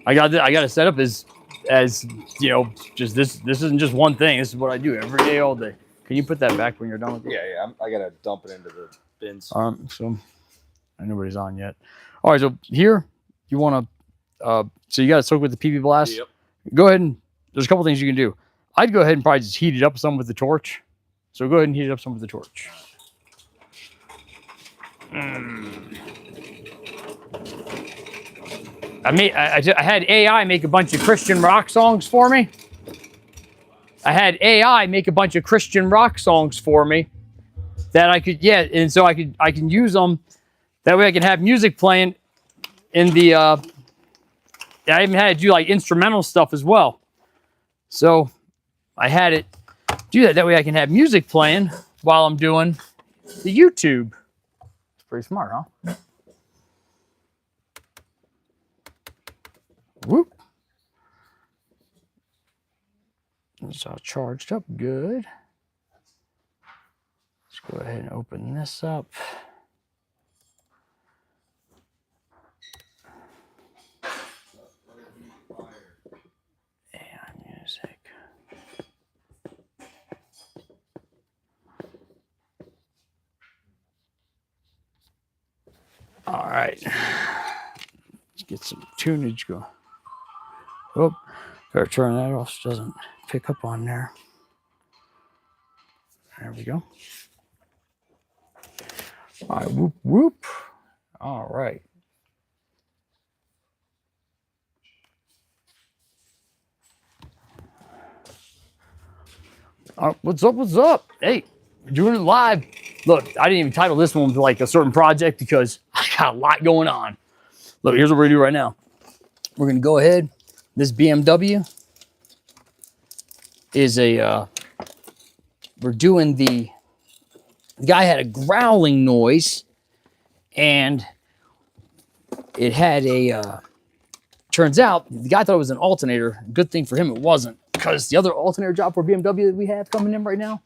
I got it set up as you know, just this isn't just one thing. This is what I do every day, all day. Can you put that back when you're done with it? Yeah. I gotta dump it into the bins. So nobody's on yet. All right, so here you want to, so you got to soak with the PB Blast. Yep. Go ahead and there's a couple things you can do. I'd go ahead and probably just heat it up some with the torch. So go ahead and heat it up some with the torch. I had AI make a bunch of Christian rock songs for me. That I could, yeah, and so I can use them. That way I can have music playing in the, I even had to do like instrumental stuff as well. So I had it do that. That way I can have music playing while I'm doing the YouTube. It's pretty smart, huh? Whoop. It's all charged up good. Let's go ahead and open this up. And music. All right. Let's get some tunage going. Oh, better turn that off so it doesn't pick up on there. There we go. All right, whoop, whoop. All right. What's up? What's up? Hey, we're doing it live. Look, I didn't even title this one like a certain project because I got a lot going on. Look, here's what we're gonna do right now. We're gonna go ahead. This BMW is a, we're doing the guy had a growling noise and it had a, turns out the guy thought it was an alternator. Good thing for him it wasn't, because the other alternator job for BMW that we have coming in right now,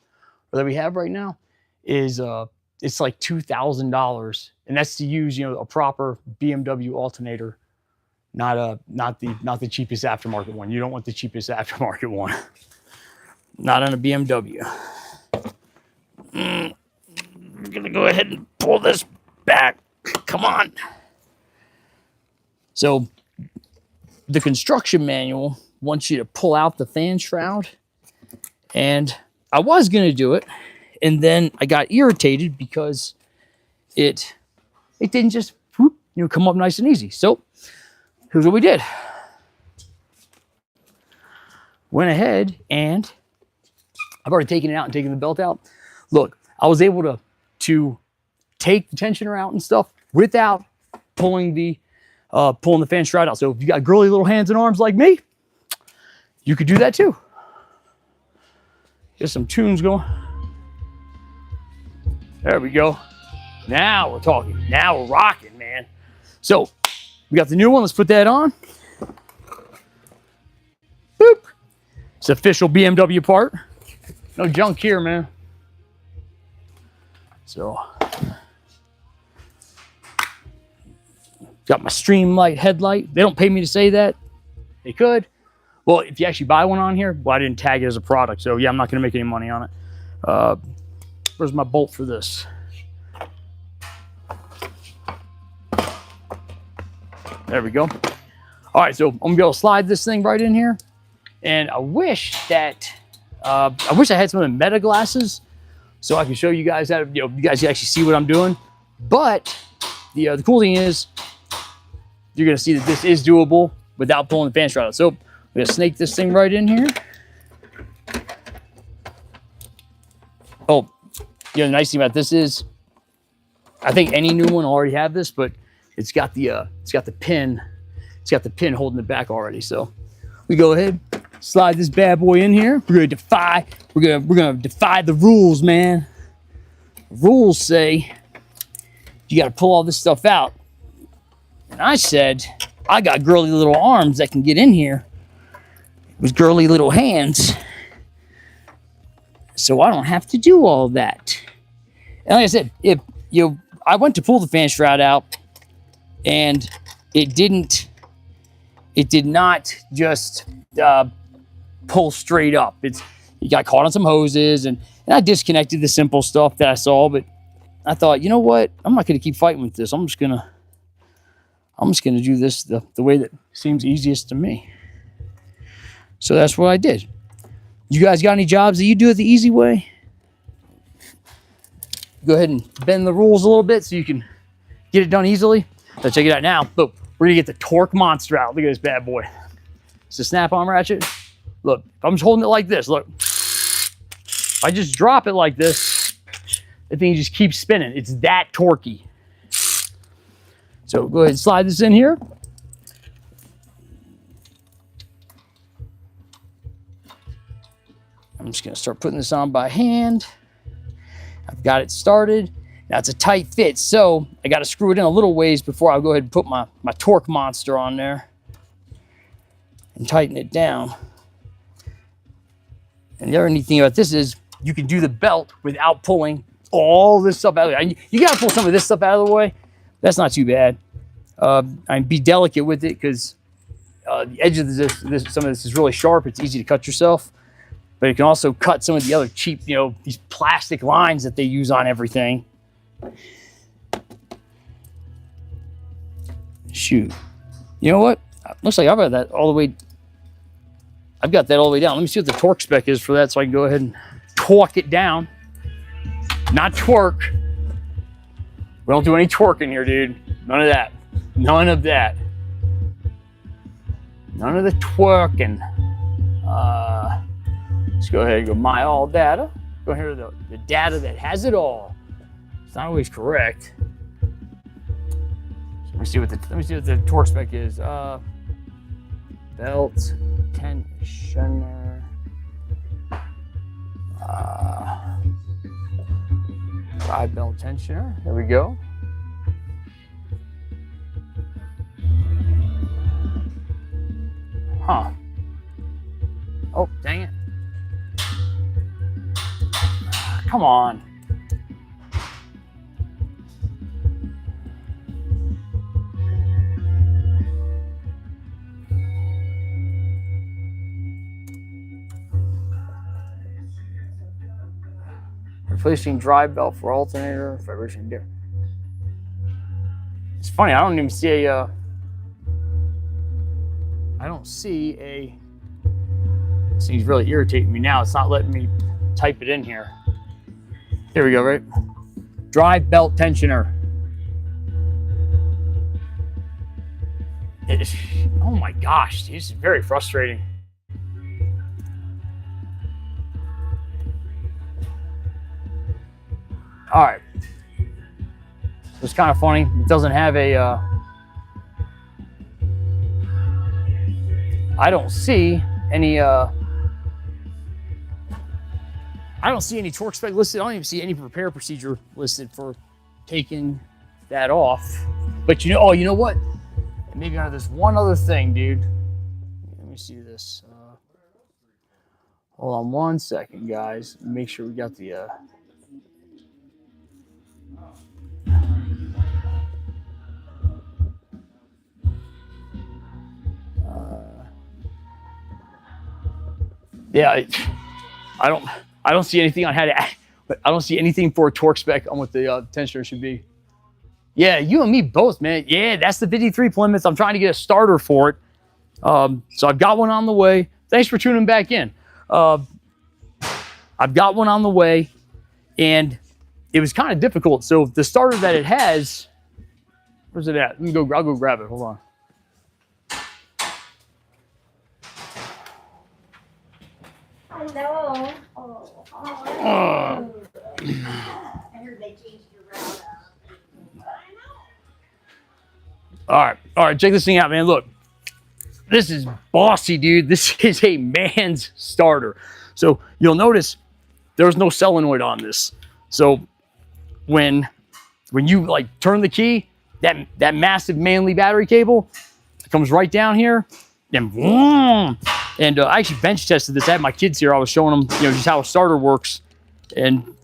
or that we have right now, is it's like $2,000, and that's to use, you know, a proper BMW alternator, not the cheapest aftermarket one. You don't want the cheapest aftermarket one, not on a BMW. I'm gonna go ahead and pull this back. Come on. So the construction manual wants you to pull out the fan shroud, and I was gonna do it, and then I got irritated because it didn't just whoop, you know, come up nice and easy. So here's what we did. Went ahead and I've already taken it out and taken the belt out. Look, I was able to take the tensioner out and stuff without pulling the fan shroud out. So if you got girly little hands and arms like me, you could do that too. Get some tunes going. There we go. Now we're talking. Now we're rocking, man. So we got the new one. Let's put that on. Boop. It's official BMW part. No junk here, man. So got my Streamlight headlight. They don't pay me to say that. They could. Well, if you actually buy one on here, well, I didn't tag it as a product. So yeah, I'm not going to make any money on it. Where's my bolt for this? There we go. All right, so I'm gonna be able to slide this thing right in here. And I wish that, I had some of the meta glasses so I can show you guys how to, you know, you guys can actually see what I'm doing. But the cool thing is, you're gonna see that this is doable without pulling the fan shroud out. So I'm gonna snake this thing right in here. Oh, you know, the nice thing about this is, I think any new one will already have this, but it's got the pin holding it back already. So we go ahead, slide this bad boy in here. We're gonna defy the rules, man. Rules say you gotta pull all this stuff out. And I said, I got girly little arms that can get in here with girly little hands, so I don't have to do all that. And like I said, if I went to pull the fan shroud out and it didn't it did not just pull straight up. You got caught on some hoses, and I disconnected the simple stuff that I saw, but I thought, you know what? I'm not going to keep fighting with this. I'm just gonna do this the way that seems easiest to me. So that's what I did. You guys got any jobs that you do it the easy way? Go ahead and bend the rules a little bit so you can get it done easily. So check it out now. Look, we're gonna get the torque monster out. Look at this bad boy. It's a snap-on ratchet. Look, if I'm just holding it like this, look. If I just drop it like this, the thing just keeps spinning. It's that torquey. So go ahead and slide this in here. I'm just gonna start putting this on by hand. I've got it started. Now it's a tight fit, so I gotta screw it in a little ways before I'll go ahead and put my torque monster on there and tighten it down. And the other neat thing about this is you can do the belt without pulling all this stuff out of the way. You gotta pull some of this stuff out of the way. That's not too bad. And be delicate with it because the edge of some of this is really sharp. It's easy to cut yourself. But it can also cut some of the other cheap, these plastic lines that they use on everything. Shoot. You know what? Looks like I've got that all the way. I've got that all the way down. Let me see what the torque spec is for that so I can go ahead and torque it down. Not twerk. We don't do any twerking here, dude. None of that. None of that. None of the twerking. Let's go ahead and go my all data. Go here to the data that has it all. It's not always correct. So let me see what the torque spec is. Belt tensioner. Drive belt tensioner. There we go. Huh. Oh, dang it. Come on. Replacing drive belt for alternator, vibration gear. It's funny, I don't even see a, this thing's really irritating me now. It's not letting me type it in here. Here we go, right? Drive belt tensioner. Oh my gosh, this is very frustrating. All right. It's kind of funny. It doesn't have a, I don't see any, I don't see any torque spec listed. I don't even see any repair procedure listed for taking that off. But you know what? Maybe on this one other thing, dude. Let me see this. Hold on one second, guys. Make sure we got the, yeah, I don't see anything on how to, but I don't see anything for a torque spec on what the tensioner should be. Yeah, you and me both, man. Yeah, that's the 53 Plymouth. I'm trying to get a starter for it. So I've got one on the way. Thanks for tuning back in. I've got one on the way, and it was kind of difficult. So the starter that it has, where's it at? I'll go grab it. Hold on. Hello. I heard they changed your route up. All right, check this thing out, man. Look, this is bossy, dude. This is a man's starter. So you'll notice there's no solenoid on this. So when you like turn the key, that massive manly battery cable comes right down here, and boom. And I actually bench tested this. I had my kids here. I was showing them, just how a starter works, and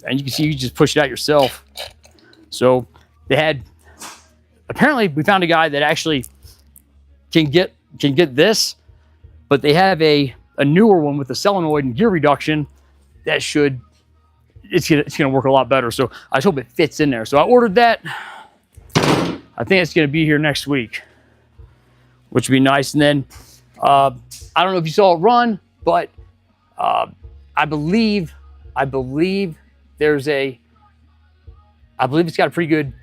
you can see you just push it out yourself. So they had, apparently we found a guy that actually can get can get this, but they have a newer one with the solenoid and gear reduction that it's gonna work a lot better. So I just hope it fits in there. So I ordered that. I think it's gonna be here next week, which would be nice. And then I don't know if you saw it run, but I believe it's got a pretty good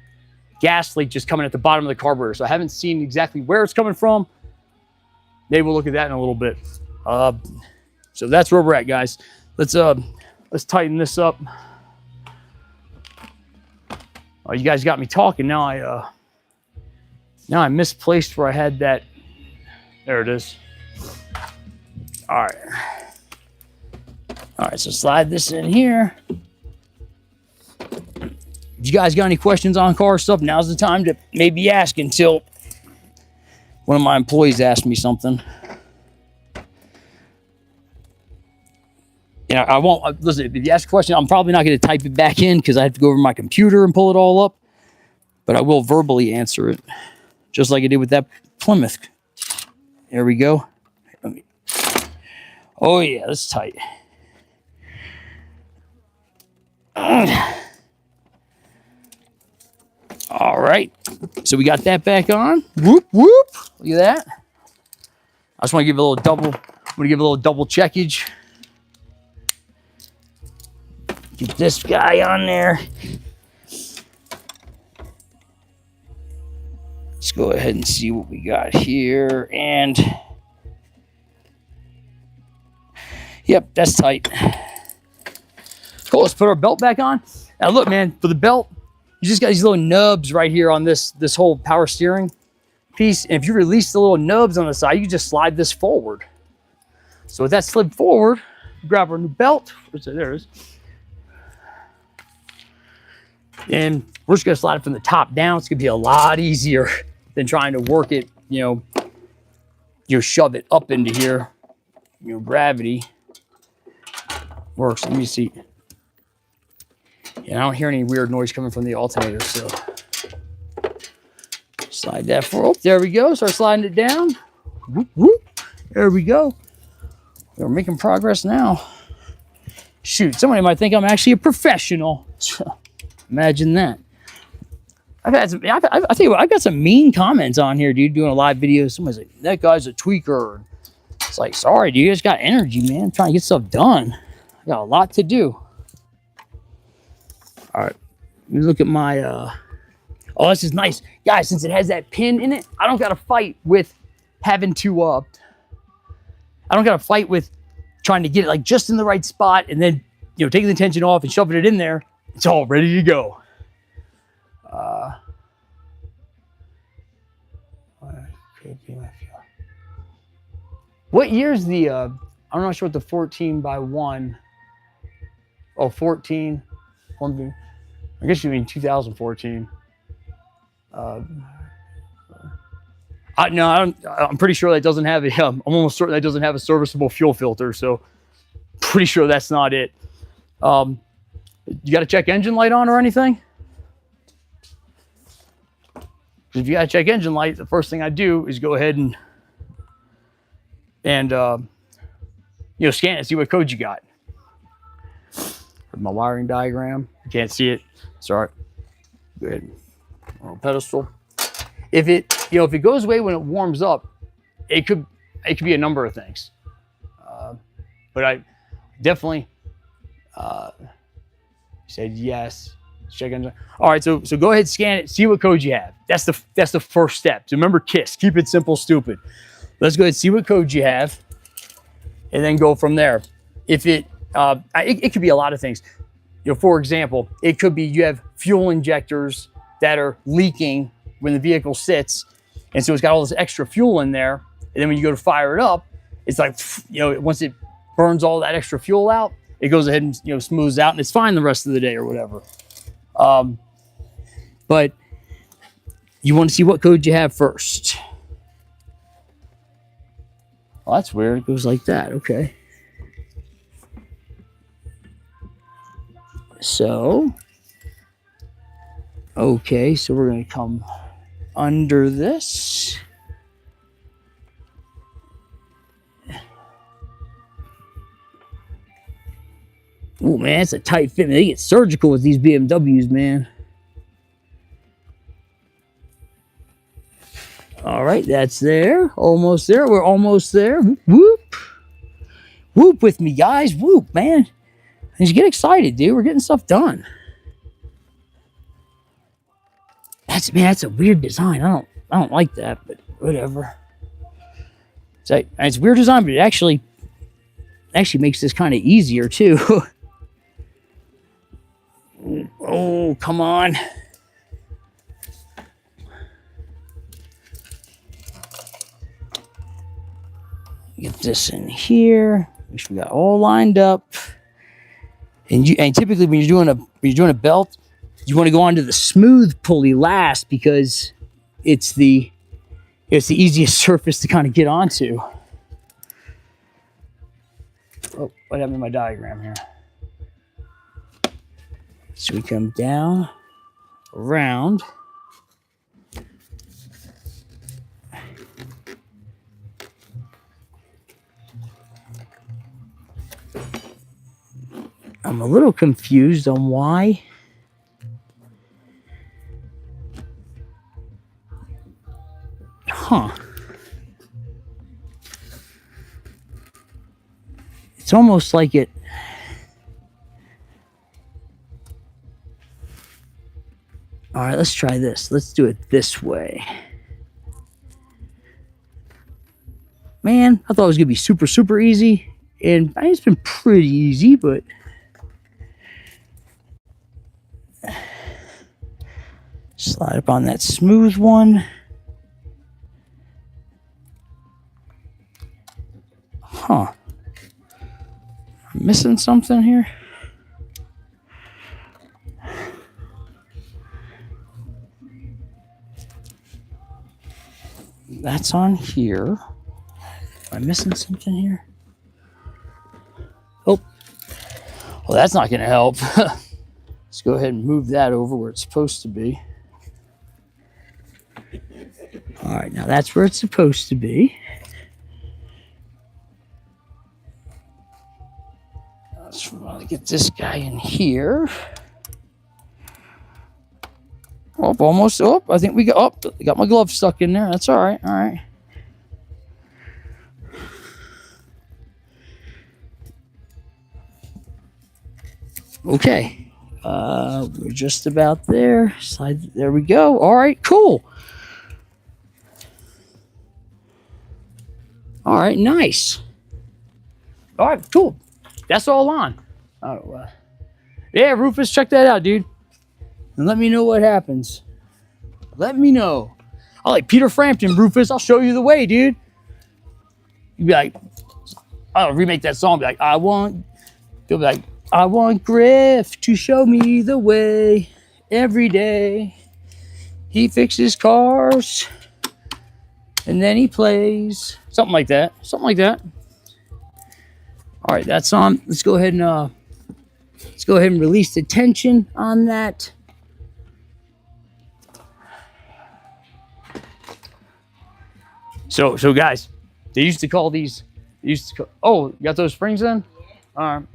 gas leak just coming at the bottom of the carburetor. So I haven't seen exactly where it's coming from. Maybe we'll look at that in a little bit. So that's where we're at, guys. Let's tighten this up. Oh, you guys got me talking. Now I misplaced where I had that. There it is. All right, so slide this in here. If you guys got any questions on car stuff, now's the time to maybe ask until one of my employees asks me something. You know, I won't, listen, if you ask a question, I'm probably not going to type it back in because I have to go over my computer and pull it all up. But I will verbally answer it, just like I did with that Plymouth. There we go. Oh yeah, that's tight. All right, so we got that back on. Whoop whoop! Look at that. I just want to give it a little double. I'm going to give it a little double checkage. Get this guy on there. Let's go ahead and see what we got here. And yep, that's tight. Cool, let's put our belt back on. Now look, man, for the belt, you just got these little nubs right here on this whole power steering piece. And if you release the little nubs on the side, you can just slide this forward. So with that slid forward, grab our new belt. There it is. And we're just gonna slide it from the top down. It's gonna be a lot easier than trying to work it, shove it up into here. Gravity works. Let me see. Yeah, I don't hear any weird noise coming from the alternator, so slide that forward. There we go. Start sliding it down. Whoop, whoop. There we go. We're making progress now. Shoot, somebody might think I'm actually a professional. Imagine that. I tell you what, I got some mean comments on here, dude, doing a live video. Somebody's like, that guy's a tweaker. It's like, sorry, dude, you just got energy, man. I'm trying to get stuff done. I got a lot to do. All right, let me look at my, oh, this is nice. Guys, since it has that pin in it, I don't got to fight with having to, I don't got to fight with trying to get it like just in the right spot and then, taking the tension off and shoving it in there. It's all ready to go. What year's the, I'm not sure what the 14x1, 14, I guess you mean 2014. I'm pretty sure that doesn't have I'm almost certain that doesn't have a serviceable fuel filter, so pretty sure that's not it. You got a check engine light on or anything? If you got a check engine light, the first thing I do is go ahead and scan it, see what code you got. My wiring diagram, you can't see it. Sorry. Go ahead. Pedestal. If it goes away when it warms up, it could be a number of things. But I definitely said yes. Check engine. All right, so go ahead, scan it, see what code you have. That's the first step. So remember, KISS. Keep it simple, stupid. Let's go ahead and see what code you have, and then go from there. If it could be a lot of things. For example, it could be you have fuel injectors that are leaking when the vehicle sits, and so it's got all this extra fuel in there. And then when you go to fire it up, it's like, once it burns all that extra fuel out, it goes ahead and smooths out, and it's fine the rest of the day or whatever. But you want to see what code you have first. Well, that's weird. It goes like that. Okay. So we're going to come under this. Oh man, it's a tight fit. Man, they get surgical with these BMWs, man. All right, that's there. Almost there. We're almost there. Whoop. Whoop with me, guys. Whoop, man. Just get excited, dude. We're getting stuff done. That's a weird design. I don't like that, but whatever. It's a weird design, but it actually makes this kind of easier too. Oh, come on. Get this in here. Make sure we got all lined up. And typically when you're doing a belt, you want to go onto the smooth pulley last because it's the easiest surface to kind of get onto. Oh, what happened to my diagram here? So we come down, around. I'm a little confused on why. Huh. It's almost like it. All right, let's try this. Let's do it this way. Man, I thought it was going to be super, super easy. And it's been pretty easy, but... slide up on that smooth one. Huh. I'm missing something here. That's on here. Am I missing something here? Oh. Well, that's not going to help. Let's go ahead and move that over where it's supposed to be. All right, now that's where it's supposed to be. Let's get this guy in here. Oh, almost. Oh, I think we got. Oh, got my glove stuck in there. That's all right. All right. Okay. We're just about there. Slide. There we go. All right. Cool. All right. Nice. All right. Cool. That's all on. Oh, yeah, Rufus, check that out, dude. And let me know what happens. Let me know. I like Peter Frampton, Rufus. I'll show you the way, dude. You'd be like, I'll remake that song. Be like, You'll be like, I want Griff to show me the way every day. He fixes cars and then he plays. Something like that. Something like that. All right, that's on. Let's go ahead and release the tension on that. So guys, they used to call these. Oh, you got those springs in? All right.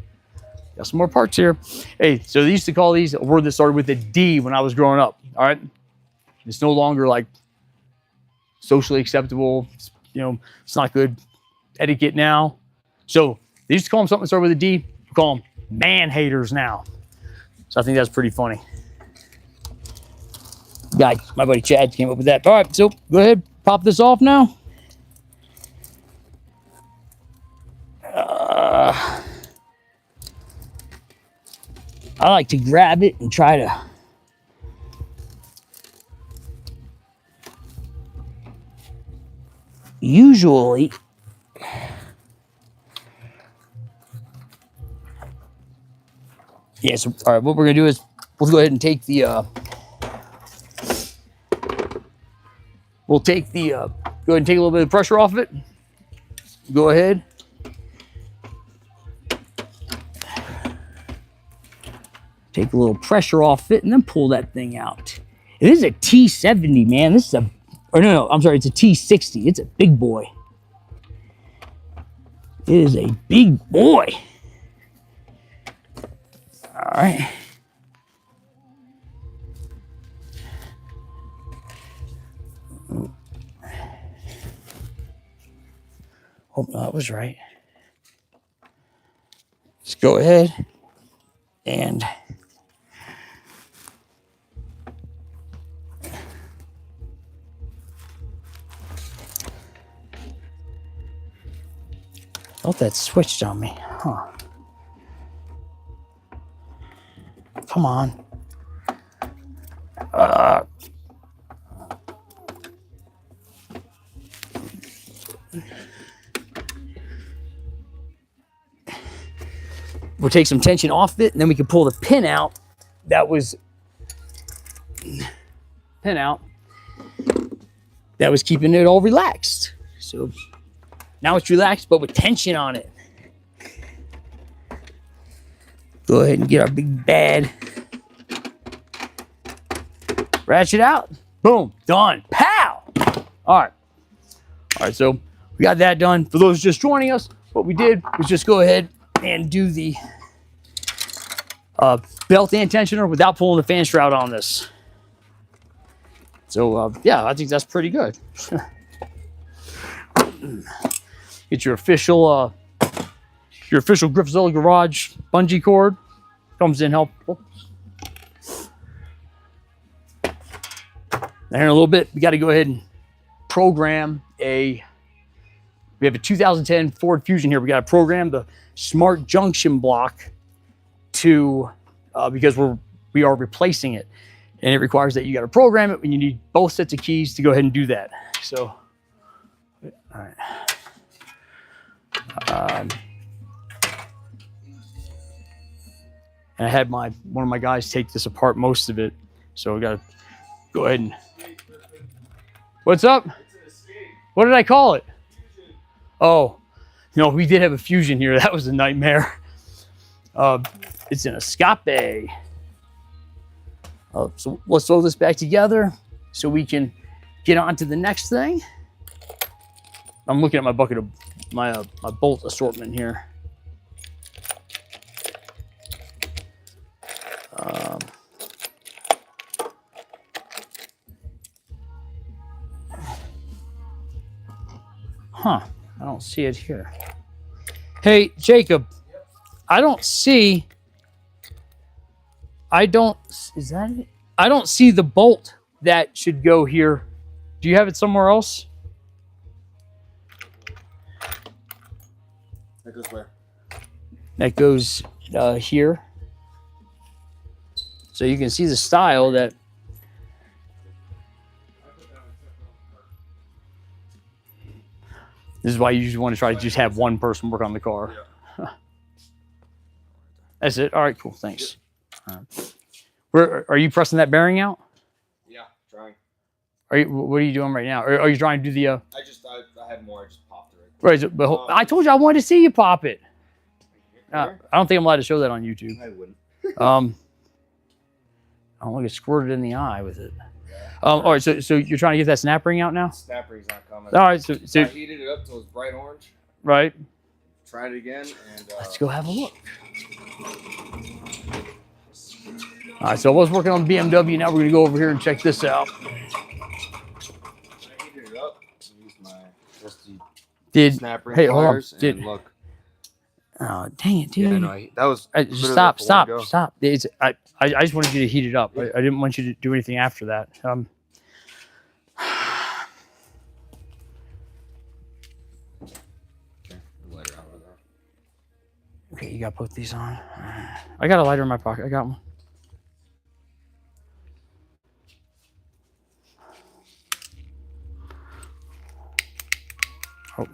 Got some more parts here. Hey, so they used to call these a word that started with a D when I was growing up. All right. It's no longer like socially acceptable. You know, it's not good etiquette now. So they used to call them something that started with a D. We call them man haters now. So I think that's pretty funny. Guy, my buddy Chad came up with that. All right, so go ahead, pop this off now. I like to grab it and try to usually yeah, so all right, what we're gonna do is we'll go ahead and take the go ahead and take a little bit of pressure off of it. Go ahead. Take a little pressure off it and then pull that thing out. This is a T70, man. This is I'm sorry, it's a T60. It's a big boy. It is a big boy. right. Oh, no, that was right. Let's go ahead and thought that switched on me. Huh. Come on. We'll take some tension off it, and then we can pull the pin out. That was keeping it all relaxed. So now it's relaxed, but with tension on it. Go ahead and get our big bad ratchet out. Boom, done. Pow! All right, so we got that done. For those just joining us, what we did was just go ahead and do the belt and tensioner without pulling the fan shroud on this. So yeah, I think that's pretty good. Get your official Griffzilla garage bungee cord. Comes in helpful. And in a little bit, we got to go ahead and program we have a 2010 Ford Fusion here. We got to program the smart junction block to, because we are replacing it. And it requires that you got to program it when you need both sets of keys to go ahead and do that. So, all right. And I had one of my guys take this apart most of it. So we got to go ahead and, what's up? What did I call it? Oh, no, we did have a Fusion here. That was a nightmare. It's in a escape. So let's throw this back together so we can get on to the next thing. I'm looking at my bucket of my bolt assortment here. I don't see it here. Hey, Jacob, I don't see the bolt that should go here. Do you have it somewhere else? That goes where? That goes here. So you can see the style that. This is why you usually want to try to just have one person work on the car. Yeah. That's it. All right, cool. Thanks. Where are you pressing that bearing out? Yeah, trying. What are you doing right now? Are you trying to do the? I had more. I just popped it. Right. But I told you I wanted to see you pop it. I don't think I'm allowed to show that on YouTube. I wouldn't. I don't want to get squirted in the eye with it. All right. So you're trying to get that snap ring out now? Snap ring's not coming. All right. So I heated it up till it's bright orange. Right. Tried it again, and let's go have a look. All right, so I was working on BMW. Now we're going to go over here and check this out. I heated it up. Used my trusty snap ring pliers, and look. Oh, dang it, dude. Yeah, no, that was stop. I just wanted you to heat it up. I didn't want you to do anything after that. Okay, you got both these on. I got a lighter in my pocket. I got one. Oh.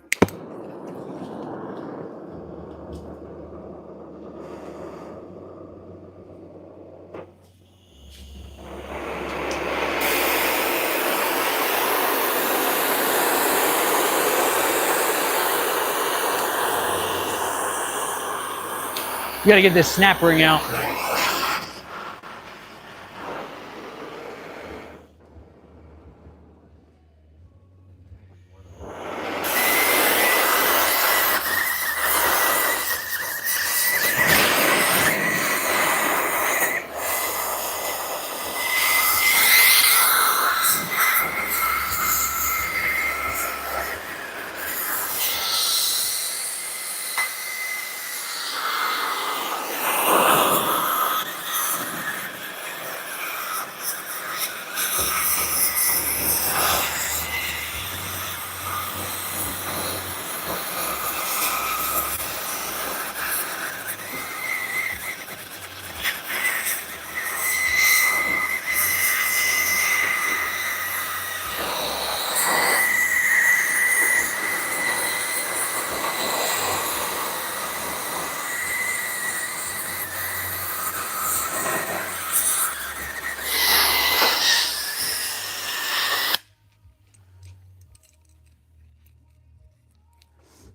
You gotta get this snap ring out.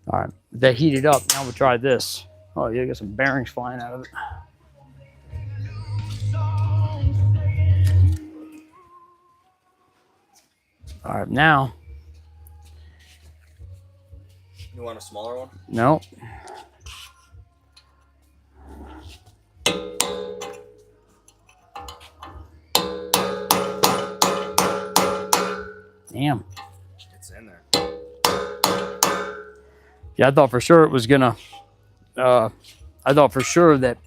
All right, that heated up. Now we'll try this. Oh, yeah, got some bearings flying out of it. All right, now. You want a smaller one? No. Damn. It's in there. Yeah, I thought for sure it was gonna. I thought for sure that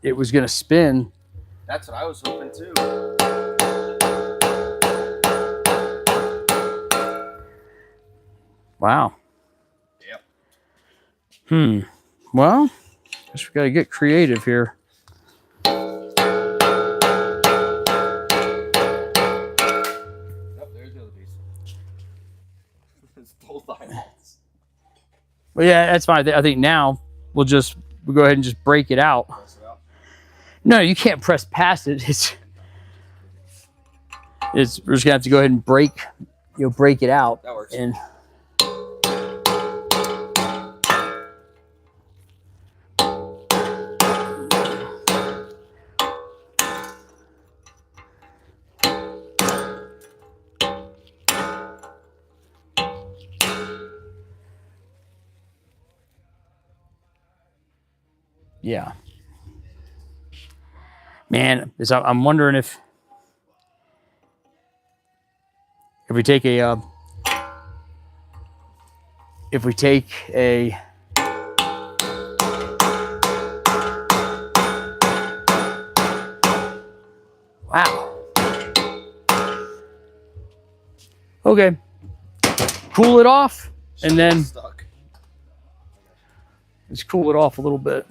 it was gonna spin. That's what I was hoping too. Wow. Yep. Well, guess we gotta get creative here. Oh, there's the other piece. It's both irons. Well, yeah, that's fine. I think now we'll go ahead and just break it out. Press it out. No, you can't press past it. We're just gonna have to go ahead and break it out. That works. And yeah, man, I'm wondering if we take a wow. Okay, cool it off, and then Stuck. let's cool it off a little bit.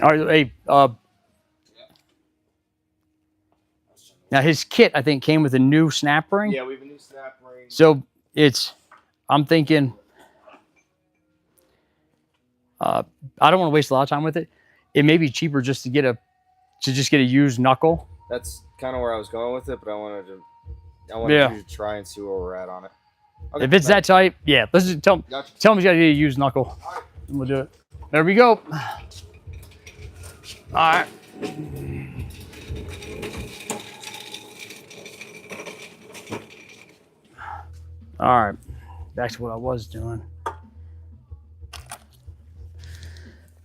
All right, hey, now his kit, I think, came with a new snap ring. Yeah, we have a new snap ring. So I'm thinking, I don't want to waste a lot of time with it. It may be cheaper just to get a used knuckle. That's kind of where I was going with it, but I wanted you to try and see where we're at on it. Okay, If it's that tight, yeah, let's just tell him he's got to get a used knuckle. And we'll do it. There we go. All right. All right, back to what I was doing. All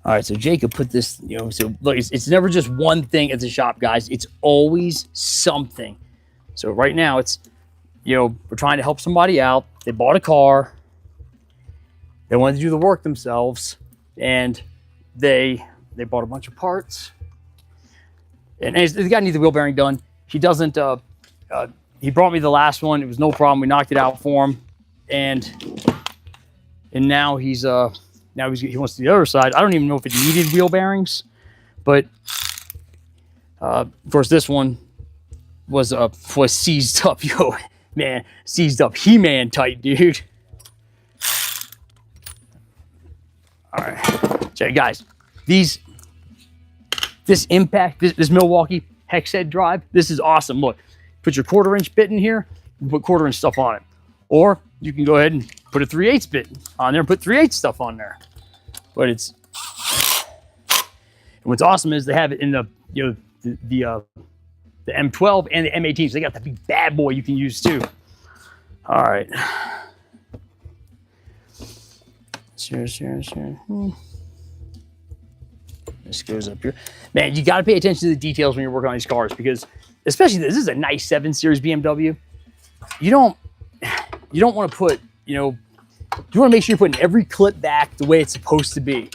right, so Jacob put this, so look, it's never just one thing at the shop, guys. It's always something. So right now it's, we're trying to help somebody out. They bought a car. They wanted to do the work themselves, and they bought a bunch of parts. And the guy needs the wheel bearing done. He doesn't. He brought me the last one. It was no problem. We knocked it out for him, and now he wants the other side. I don't even know if it needed wheel bearings, but of course this one was seized up. Yo, man, seized up He-Man tight, dude. All right, so guys, this impact, this Milwaukee hex head drive, this is awesome. Look, put your 1/4-inch bit in here and put 1/4-inch stuff on it. Or you can go ahead and put a 3/8 bit on there and put 3/8 stuff on there. But and what's awesome is they have it in the M12 and the M18. So they got the big bad boy you can use too. All right. Sure. This goes up here. Man, you got to pay attention to the details when you're working on these cars, because especially this is a nice 7 Series BMW. You don't want to put, you want to make sure you're putting every clip back the way it's supposed to be.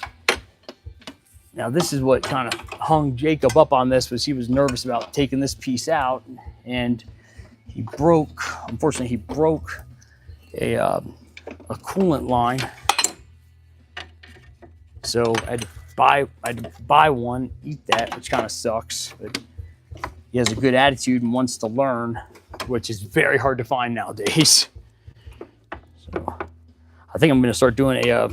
Now, this is what kind of hung Jacob up on this, was he was nervous about taking this piece out, and unfortunately, he broke a coolant line. So I had to buy one, eat that, which kind of sucks, but he has a good attitude and wants to learn. which is very hard to find nowadays. So I think I'm going to start doing I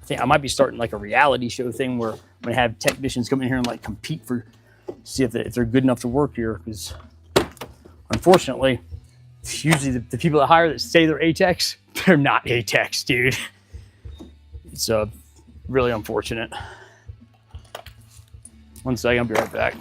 think I might be starting like a reality show thing where I'm going to have technicians come in here and like compete for, see if they're good enough to work here. Because unfortunately, usually the people that hire that say they're A-techs, they're not A-techs, dude. It's really unfortunate. One second, I'll be right back.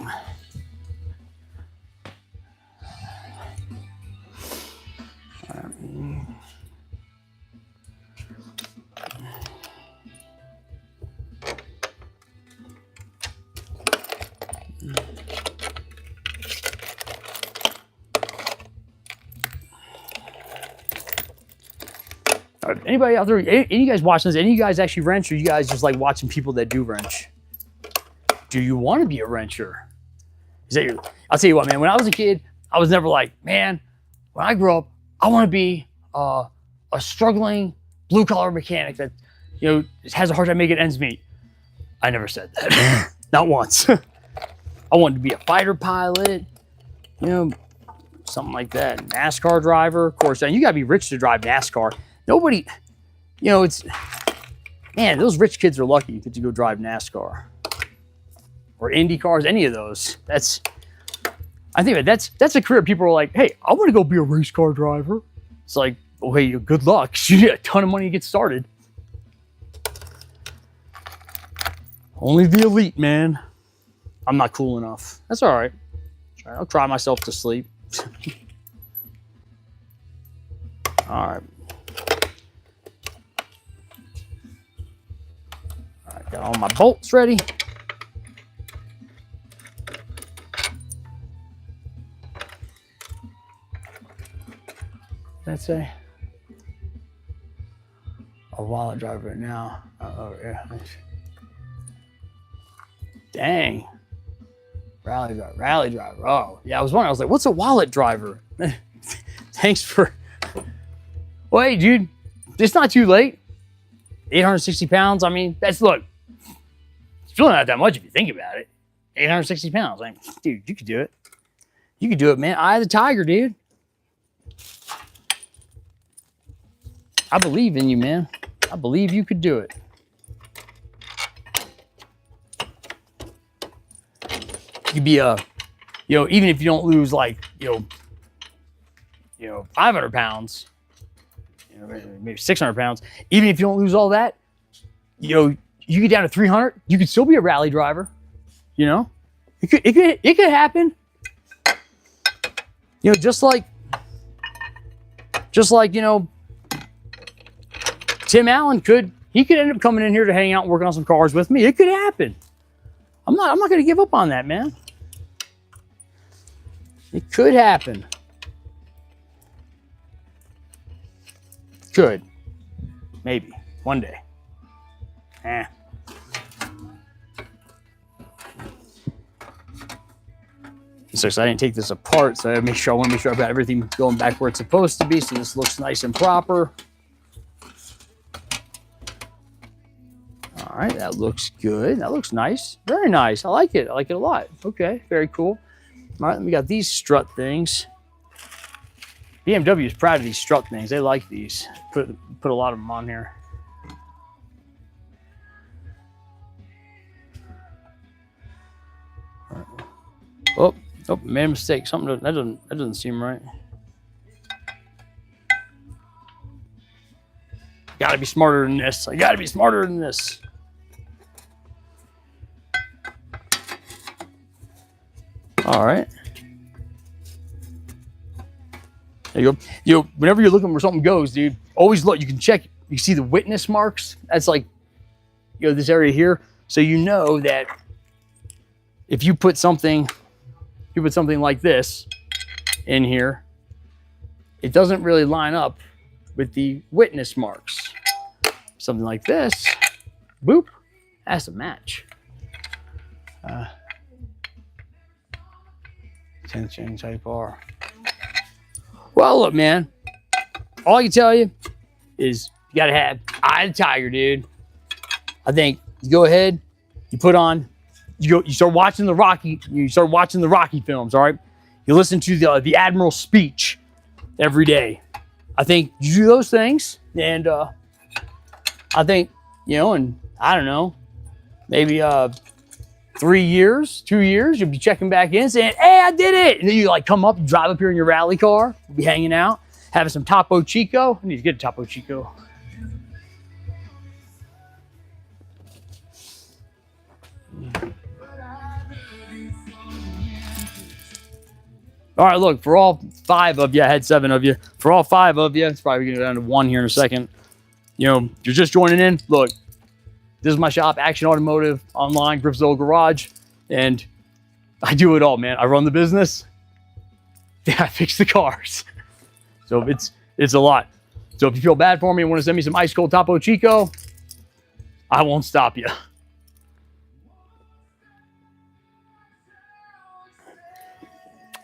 Anybody out there, any of you guys watching this, any of you guys actually wrench, or you guys just like watching people that do wrench? Do you want to be a wrencher? Is that your, I'll tell you what, man, when I was a kid, I was never like, man, when I grow up, I want to be a struggling blue collar mechanic that, you know, has a hard time making ends meet. I never said that. Not once. I wanted to be a fighter pilot, you know, something like that. NASCAR driver, of course. And you got to be rich to drive NASCAR. Nobody, you know, it's, man, those rich kids are lucky that you go drive NASCAR or Indy cars, any of those. I think that's a career people are like, hey, I want to go be a race car driver. It's like, oh, hey, good luck. You need a ton of money to get started. Only the elite, man. I'm not cool enough. That's all right. I'll cry myself to sleep. All right. All right, got all my bolts ready. Let's say a wallet driver right now. Oh yeah. Dang. Rally driver. Oh yeah, I was wondering. I was like, what's a wallet driver? Thanks for. Well, hey, dude, it's not too late. 860 pounds. I mean, look. It's really not that much if you think about it. 860 pounds. Like, dude, you could do it. You could do it, man. Eye of the tiger, dude. I believe in you, man. I believe you could do it. You could be you know, even if you don't lose like, you know, 500 pounds, you know, maybe 600 pounds, even if you don't lose all that, you know, you get down to 300, you could still be a rally driver. You know, it could happen. You know, just like, you know, Tim Allen could end up coming in here to hang out and working on some cars with me. It could happen. I'm not going to give up on that, man. It could happen. Could. Maybe. One day. So I didn't take this apart, so I want to make sure I've got everything going back where it's supposed to be, so this looks nice and proper. All right, that looks good. That looks nice. Very nice. I like it. I like it a lot. Okay, very cool. All right, then we got these strut things. BMW is proud of these strut things. They like these. Put a lot of them on here. Oh, made a mistake. Something that doesn't seem right. Gotta be smarter than this. I gotta be smarter than this. All right. There you go. You know, whenever you're looking where something goes, dude, always look. You can check. You see the witness marks? That's like, you know, this area here. So you know that if you put something like this in here, it doesn't really line up with the witness marks. Something like this, boop, that's a match. Tension type R. Well, look, man, all I can tell you is you gotta have eye of the tiger, dude. I think you go ahead, you put on, you start watching the Rocky films, all right? You listen to the Admiral's speech every day. I think you do those things, and I think, you know, and I don't know, maybe 3 years, 2 years, you'll be checking back in saying, hey, I did it. And then you like come up, you drive up here in your rally car, we'll be hanging out, having some Topo Chico. I need to get a Topo Chico. All right, look, for all 5 of you, I had 7 of you. For all 5 of you, it's probably going to go down to 1 here in a second. You know, you're just joining in. Look, this is my shop, Action Automotive, online, Griffzilla Garage, and I do it all, man. I run the business. Yeah, I fix the cars. So it's a lot. So if you feel bad for me and want to send me some ice cold Topo Chico, I won't stop you.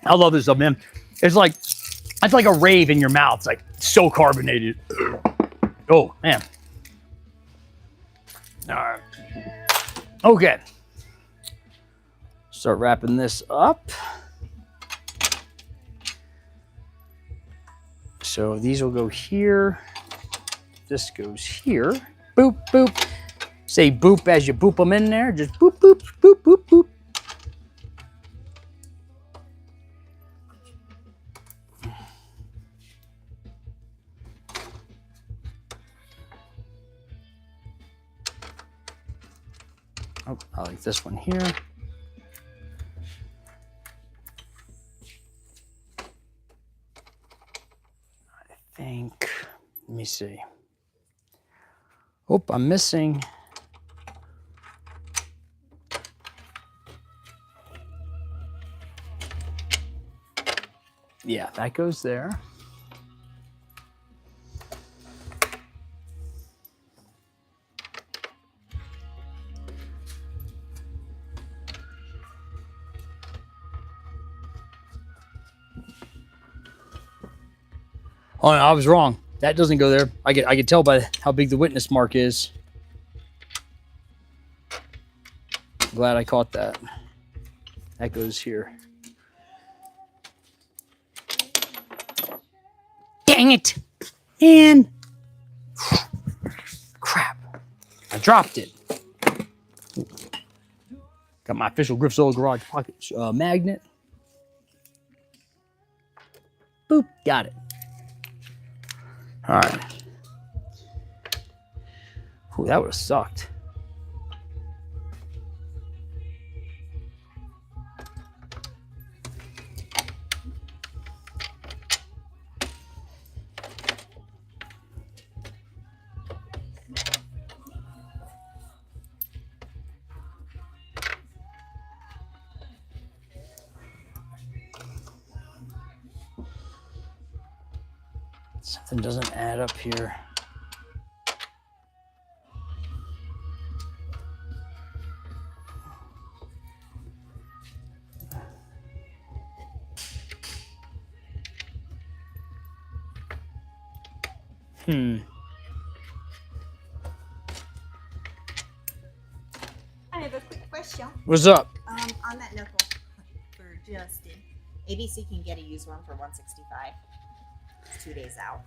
I love this stuff, man. It's like a rave in your mouth. It's like so carbonated. Oh, man. All right. Okay. Start wrapping this up. So these will go here. This goes here. Boop, boop. Say boop as you boop them in there. Just boop, boop, boop, boop, boop. Oh, I like this one here. I think, let me see. Oh, I'm missing. Yeah, that goes there. Oh, no, I was wrong. That doesn't go there. I can tell by how big the witness mark is. Glad I caught that. That goes here. Dang it! And crap. I dropped it. Got my official Griffzilla Garage pocket magnet. Boop, got it. All right. Ooh, that would have sucked. Something doesn't add up here. I have a quick question. What's up? On that knuckle for Justin, ABC can get a used one for $165. It's 2 days out.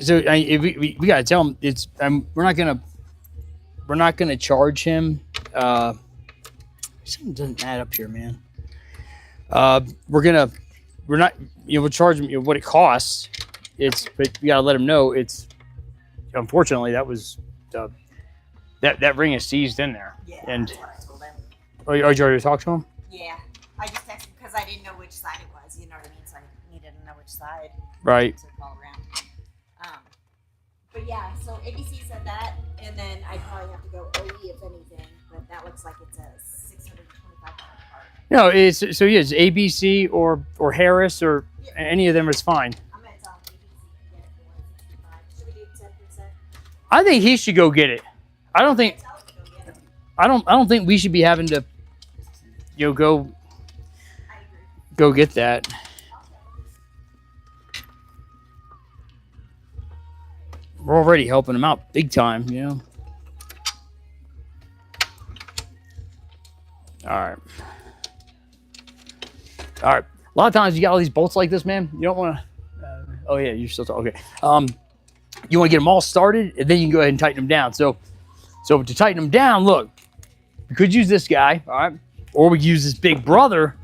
So we gotta tell him it's. We're not gonna charge him. Something doesn't add up here, man. We're not. We'll charge him what it costs. But we gotta let him know it's. Unfortunately, that was that ring is seized in there. Yeah, and that's what I told him. Oh, you already talked to him? Yeah, I just texted him because I didn't know which side it was. You know what I mean? So I needed to know which side. Right. To call around. But yeah, so ABC said that, and then I'd probably have to go OE if anything. But that looks like it's a $625 part. No, it's so yeah, it's ABC or Harris or any of them is fine. I'm gonna tell him ABC can get it for $165. Should we do 10%? I think he should go get it. I don't think we should be having to, go get that. We're already helping him out big time, All right. A lot of times you got all these bolts like this, man. You don't want to. Oh yeah, you're still talking. Okay. You want to get them all started, and then you can go ahead and tighten them down. So to tighten them down, look, we could use this guy, all right, or we could use this big brother,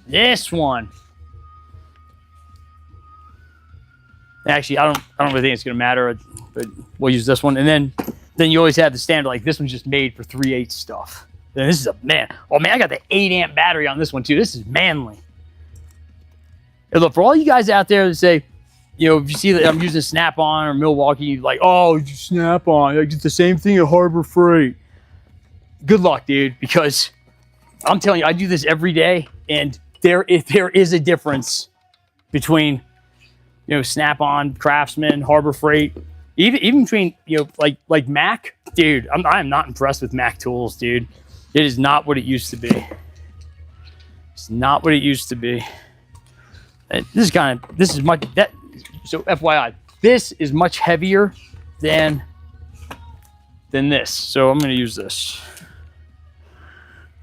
this one. Actually, I don't really think it's gonna matter, but we'll use this one, and then you always have the standard, like this one's just made for 3/8 stuff. And this is a man. Oh man, I got the 8-amp battery on this one too. This is manly. And look, for all you guys out there that say, you know, if you see that I'm using Snap-on or Milwaukee, you're like, oh, Snap-on, like, it's the same thing at Harbor Freight. Good luck, dude, because I'm telling you, I do this every day, and there is a difference between, you know, Snap-on, Craftsman, Harbor Freight, even between, you know, like Mac, dude. I'm not impressed with Mac tools, dude. It is not what it used to be. It's not what it used to be. So FYI, this is much heavier than this. So I'm going to use this.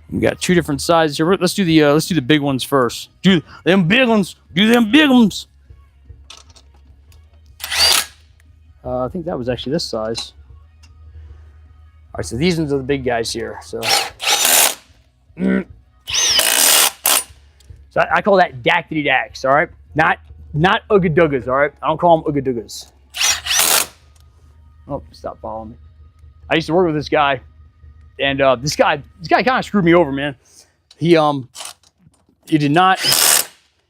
We got two different sizes here. Let's do the big ones first. Do them big ones. I think that was actually this size. All right, so these ones are the big guys here. So I call that dackety dacks, all right? Not ugga-duggas, all right? I don't call them ugga-duggas. Oh, stop following me. I used to work with this guy, and this guy kind of screwed me over, man. He did not.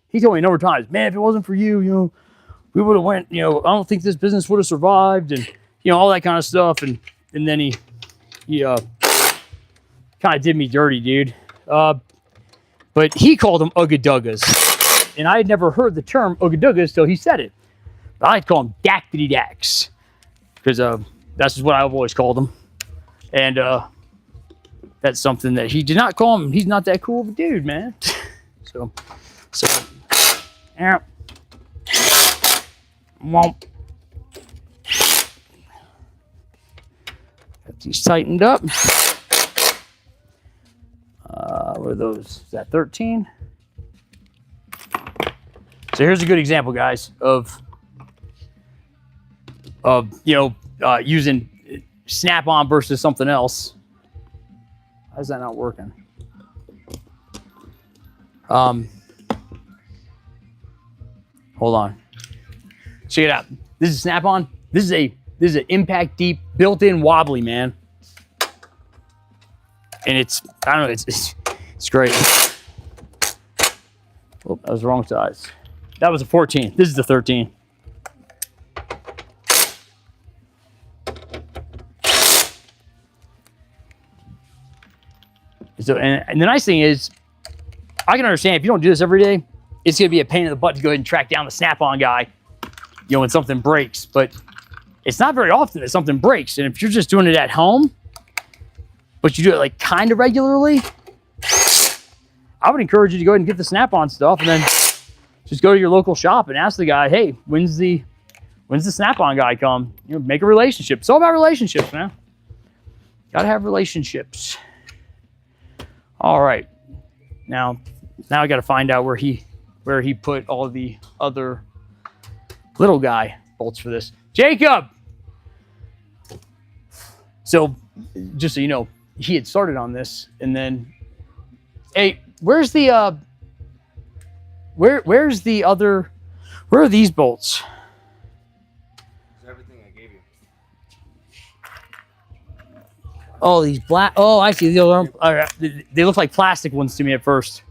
He told me a number of times, man, if it wasn't for you, you know, we would have went. You know, I don't think this business would have survived, and you know all that kind of stuff. And then he kind of did me dirty, dude. But he called them ugga-duggas. And I had never heard the term ugga-duggas till he said it. But I'd call them dackety dacks. Because that's just what I've always called them. And that's something that he did not call him. He's not that cool of a dude, man. So yeah. Womp. Got these tightened up. What are those? Is that 13? So here's a good example, guys, of you know, using Snap-on versus something else. How's that not working? Hold on. Check it out. This is Snap-on. This is an impact deep, built-in wobbly, man. And it's, I don't know, it's great. Oh, that was the wrong size. That was a 14. This is the 13. So, and the nice thing is, I can understand if you don't do this every day, it's going to be a pain in the butt to go ahead and track down the Snap-on guy, you know, when something breaks. But it's not very often that something breaks. And if you're just doing it at home, but you do it like kind of regularly, I would encourage you to go ahead and get the Snap-on stuff and then just go to your local shop and ask the guy, hey, when's the Snap-on guy come? You know, make a relationship. It's all about relationships, man. Gotta have relationships. All right. Now I gotta find out where he put all the other little guy bolts for this. Jacob! So, just so you know, he had started on this, and then, hey, where's the where's the other? Where are these bolts? Everything I gave you. Oh, these black. Oh, I see. They look like plastic ones to me at first.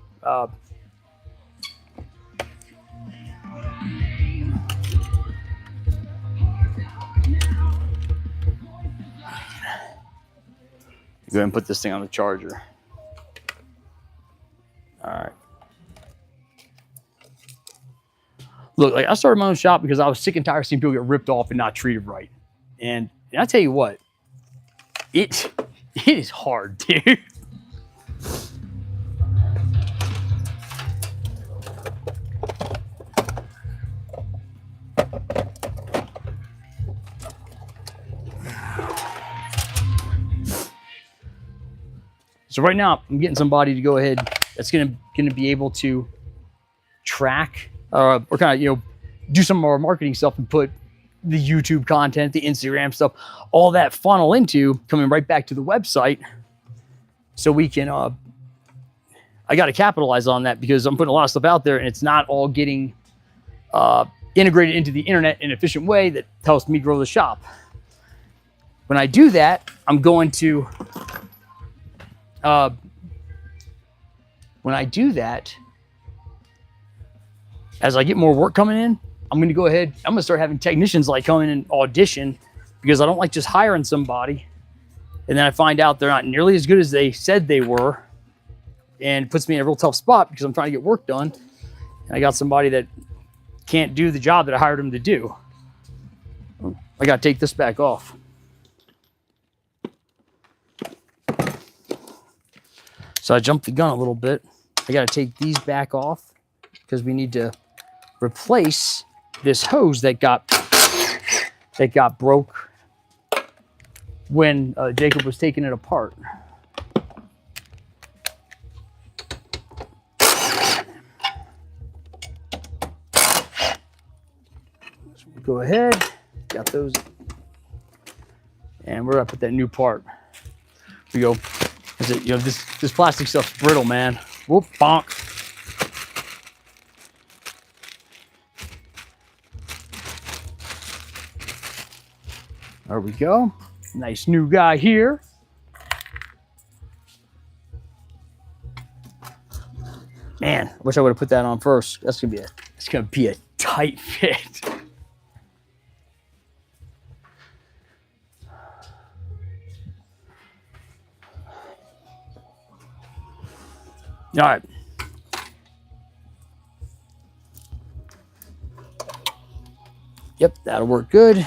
Go ahead and put this thing on the charger. All right. Look, like I started my own shop because I was sick and tired of seeing people get ripped off and not treated right. And I tell you what, it is hard, dude. So right now, I'm getting somebody to go ahead that's gonna be able to track or kind of, you know, do some more marketing stuff and put the YouTube content, the Instagram stuff, all that funnel into coming right back to the website. So we can, I got to capitalize on that because I'm putting a lot of stuff out there and it's not all getting integrated into the internet in an efficient way that helps me grow the shop. When I do that, I'm going to, when I do that, as I get more work coming in, I'm going to go ahead, I'm going to start having technicians like come in and audition because I don't like just hiring somebody and then I find out they're not nearly as good as they said they were, and it puts me in a real tough spot because I'm trying to get work done and I got somebody that can't do the job that I hired them to do. I got to take this back off. So I jumped the gun a little bit. I got to take these back off because we need to replace this hose that got broke when Jacob was taking it apart. So we'll go ahead, got those, and we're up at that new part. We go. You know, this plastic stuff's brittle, man. Whoop, bonk. There we go. Nice new guy here. Man, I wish I would have put that on first. That's gonna be a tight fit. All right. Yep, that'll work good.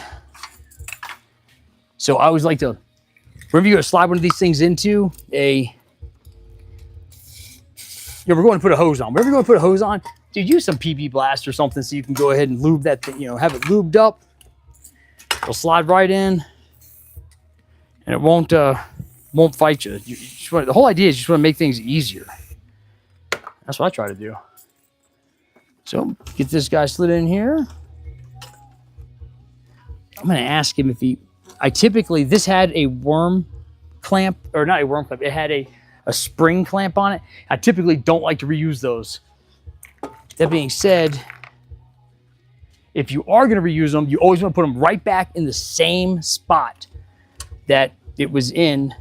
So I always like to, whenever you go to slide one of these things into we're going to put a hose on. Whenever you're going to put a hose on, dude, use some PB Blast or something so you can go ahead and lube that thing, you know, have it lubed up. It'll slide right in and it won't fight you. The whole idea is you just want to make things easier. That's what I try to do. So get this guy slid in here. I'm going to ask him if this had a worm clamp, or not a worm clamp, it had a spring clamp on it. I typically don't like to reuse those. That being said, if you are going to reuse them, you always want to put them right back in the same spot that it was in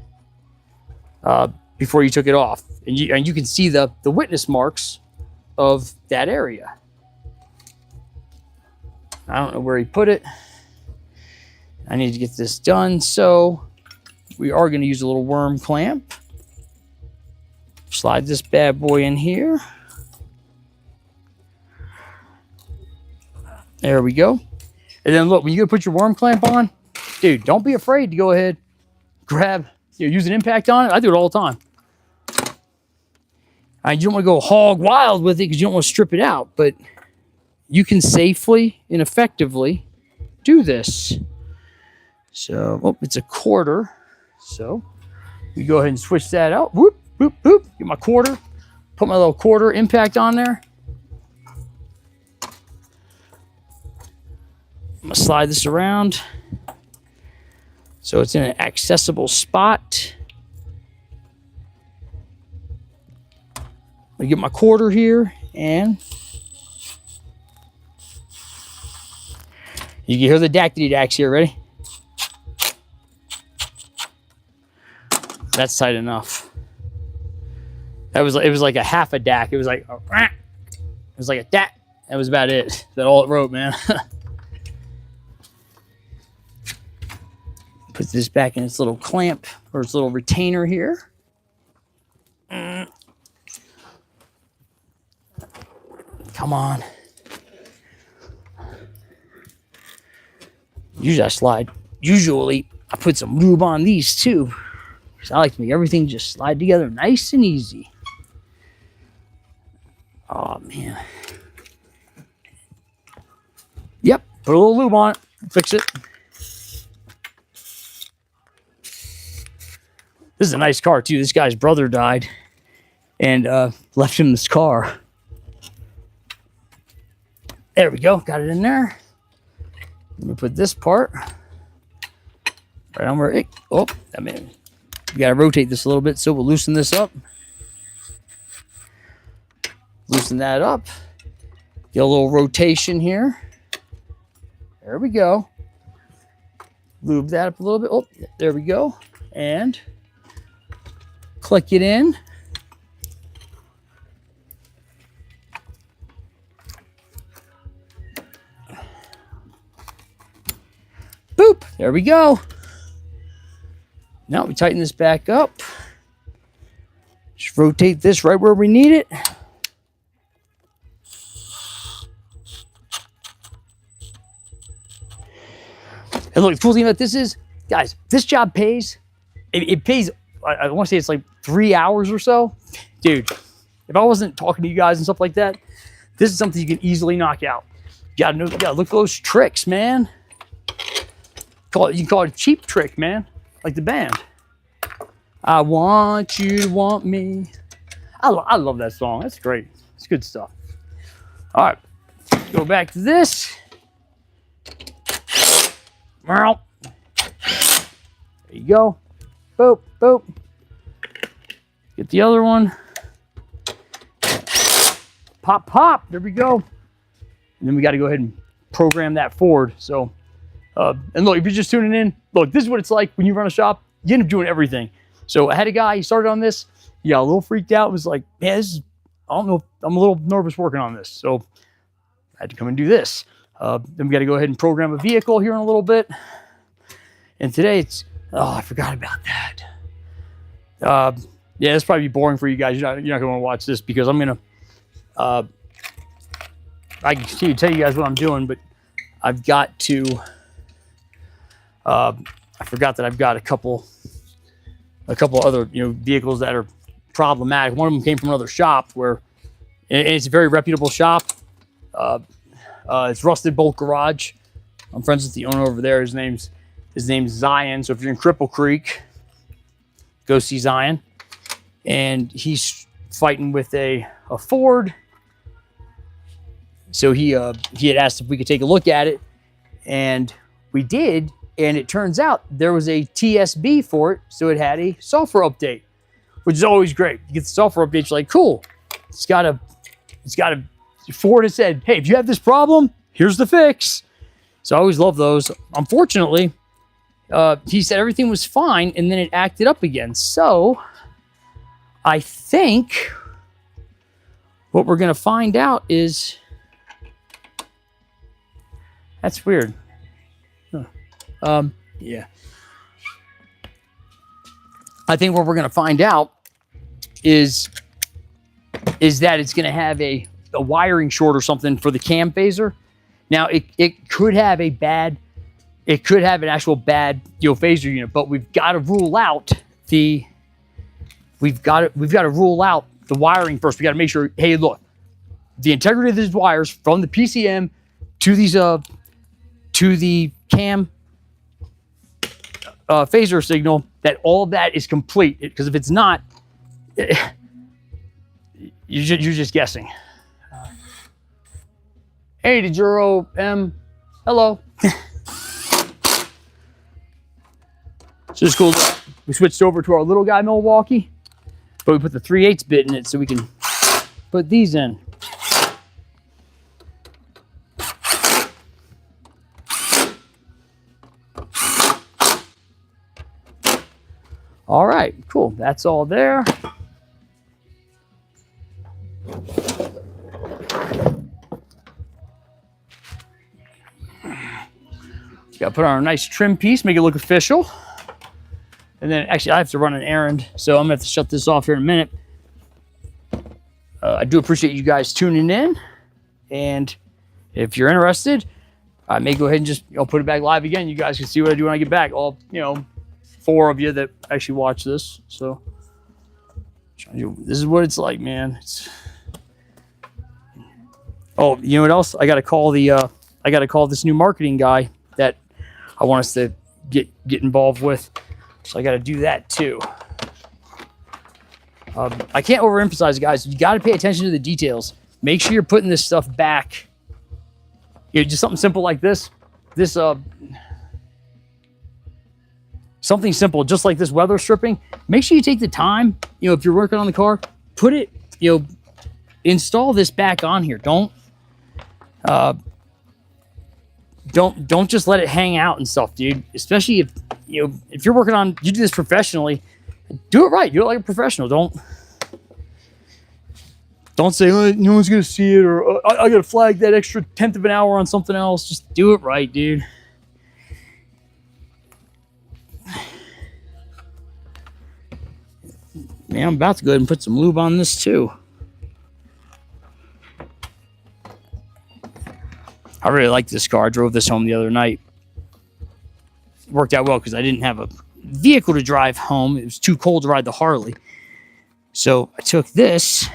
before you took it off. And you can see the witness marks of that area. I don't know where he put it. I need to get this done, so we are going to use a little worm clamp. Slide this bad boy in here. There we go. And then look, when you go put your worm clamp on, dude, don't be afraid to go ahead, grab, use an impact on it. I do it all the time. You don't want to go hog wild with it because you don't want to strip it out, but you can safely and effectively do this. So, it's a quarter. So, we go ahead and switch that out. Whoop, whoop, whoop. Get my quarter. Put my little quarter impact on there. I'm going to slide this around so it's in an accessible spot. I get my quarter here, and you can hear the dackety-dacks here. Ready? That's tight enough. It was like a half a dack. It was like a dack. That was about it. That's all it wrote, man. Put this back in its little clamp or its little retainer here. Come on. Usually I put some lube on these too, because I like to make everything just slide together nice and easy. Oh man. Yep, put a little lube on it, fix it. This is a nice car too. This guy's brother died and left him this car. There we go. Got it in there. Let me put this part right on where it, oh, I mean, we got to rotate this a little bit. So we'll loosen this up. Loosen that up. Get a little rotation here. There we go. Lube that up a little bit. Oh, there we go. And click it in. Boop. There we go. Now we tighten this back up. Just rotate this right where we need it. And look, the cool thing about this is, guys, this job pays. It pays, I want to say it's like 3 hours or so. Dude, if I wasn't talking to you guys and stuff like that, this is something you can easily knock out. You gotta know, you gotta look for those tricks, man. You can call it a cheap trick, man. Like the band. I want you to want me. I love that song. That's great. It's good stuff. All right, go back to this. There you go. Boop, boop. Get the other one. Pop, pop. There we go. And then we got to go ahead and program that forward. So, and look, if you're just tuning in, look, this is what it's like when you run a shop. You end up doing everything. So I had a guy, he started on this. He got a little freaked out. Was like, man, this is, I don't know, I'm a little nervous working on this. So I had to come and do this. Then we got to go ahead and program a vehicle here in a little bit. And today it's, oh, I forgot about that. Yeah, it's probably boring for you guys. You're not going to want to watch this because I'm going to, I can tell you guys what I'm doing, but I've got to, I forgot that I've got a couple other, vehicles that are problematic. One of them came from another shop where, and it's a very reputable shop. It's Rusted Bolt Garage. I'm friends with the owner over there. His name's Zion. So if you're in Cripple Creek, go see Zion. And he's fighting with a Ford. So he had asked if we could take a look at it, and we did. And it turns out there was a TSB for it, so it had a software update, which is always great. You get the software update, you're like, cool. It's got a. Ford has said, hey, if you have this problem, here's the fix. So I always love those. Unfortunately, he said everything was fine, and then it acted up again. So I think what we're going to find out is, that's weird. Yeah. I think what we're going to find out is that it's going to have a wiring short or something for the cam phaser. Now it could have an actual bad phaser unit, but we've got to rule out the wiring first. We got to make sure, hey, look, the integrity of these wires from the PCM to these to the cam phaser signal, that all of that is complete. Because if it's not, you're just guessing. Hey, DeJuro M, hello. So it's cool. We switched over to our little guy Milwaukee, but we put the 3/8 bit in it so we can put these in. All right, cool. That's all there. Got to put on a nice trim piece, make it look official. And then actually I have to run an errand, so I'm gonna have to shut this off here in a minute. I do appreciate you guys tuning in. And if you're interested, I may go ahead and just put it back live again. You guys can see what I do when I get back. All 4 of you that actually watch this. So this is what it's like, man. Oh, you know what else? I gotta call this new marketing guy that I want us to get involved with. So I got to do that too. I can't overemphasize, guys. You got to pay attention to the details. Make sure you're putting this stuff back just something simple like this. Something simple, just like this weather stripping. Make sure you take the time, if you're working on the car, put it, install this back on here. Don't just let it hang out and stuff, dude. Especially if you're working on, you do this professionally, do it right. Do it like a professional. Don't say, oh, no one's gonna see it, or I gotta flag that extra 1/10 of an hour on something else. Just do it right, dude. Man, I'm about to go ahead and put some lube on this too. I really like this car. I drove this home the other night. It worked out well because I didn't have a vehicle to drive home. It was too cold to ride the Harley. So I took this.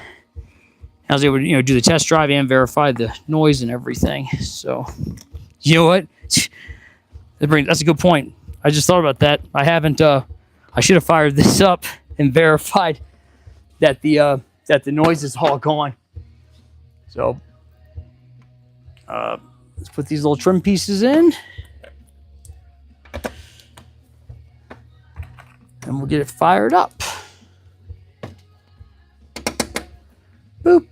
I was able to, do the test drive and verify the noise and everything. So, you know what? That's a good point. I just thought about that. I haven't. I should have fired this up and verified that the noise is all gone. So, let's put these little trim pieces in, and we'll get it fired up. Boop.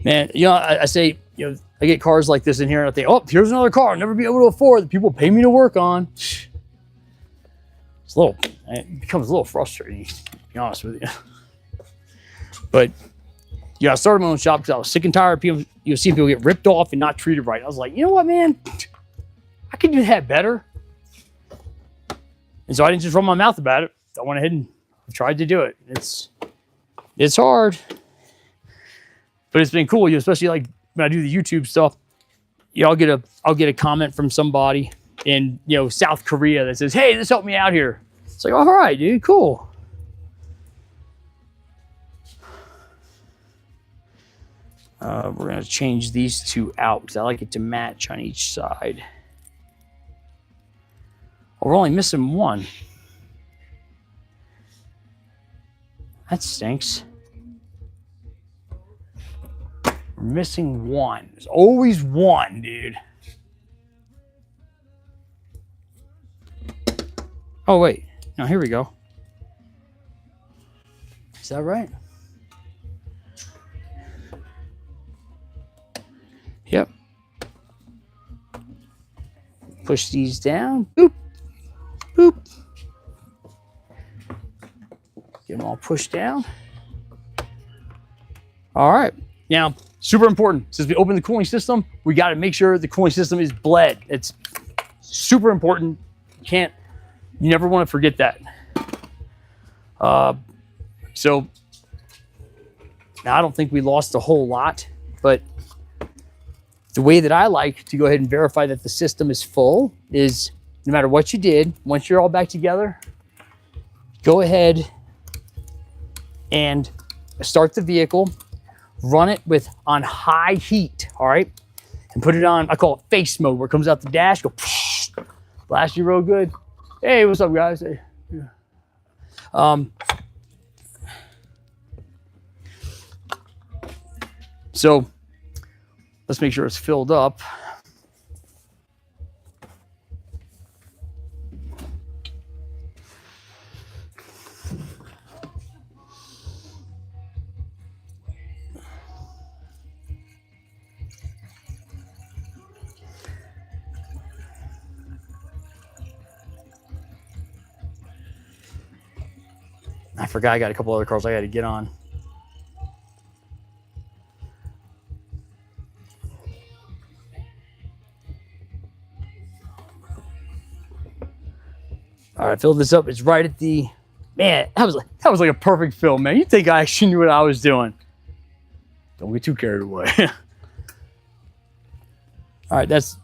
Man, I say, I get cars like this in here and I think, oh, here's another car I'll never be able to afford that people pay me to work on. It becomes a little frustrating, to be honest with you. But, I started my own shop because I was sick and tired of people, seeing people get ripped off and not treated right. I was like, you know what, man? I could do that better. And so I didn't just run my mouth about it. I went ahead and tried to do it. It's hard, but it's been cool. Especially like when I do the YouTube stuff. I'll get a comment from somebody in South Korea that says, "Hey, this helped me out here." It's like, all right, dude, cool. We're gonna change these two out because I like it to match on each side. Oh, we're only missing one. That stinks. We're missing one. There's always one, dude. Oh, wait. No, here we go. Is that right? Yep. Push these down. Boop. Boop. Get them all pushed down. All right. Now, super important. Since we open the cooling system, we got to make sure the cooling system is bled. It's super important. You never want to forget that. So now I don't think we lost a whole lot, but the way that I like to go ahead and verify that the system is full is no matter what you did, once you're all back together, go ahead and start the vehicle, run it on high heat, all right? And put it on, I call it face mode, where it comes out the dash, go, blast you real good. Hey, what's up, guys? Hey. So let's make sure it's filled up. I forgot I got a couple other cars I got to get on. All right, fill this up. It's right at the, man, that was like a perfect fill, man. You think I actually knew what I was doing. Don't get too carried away. All right, looks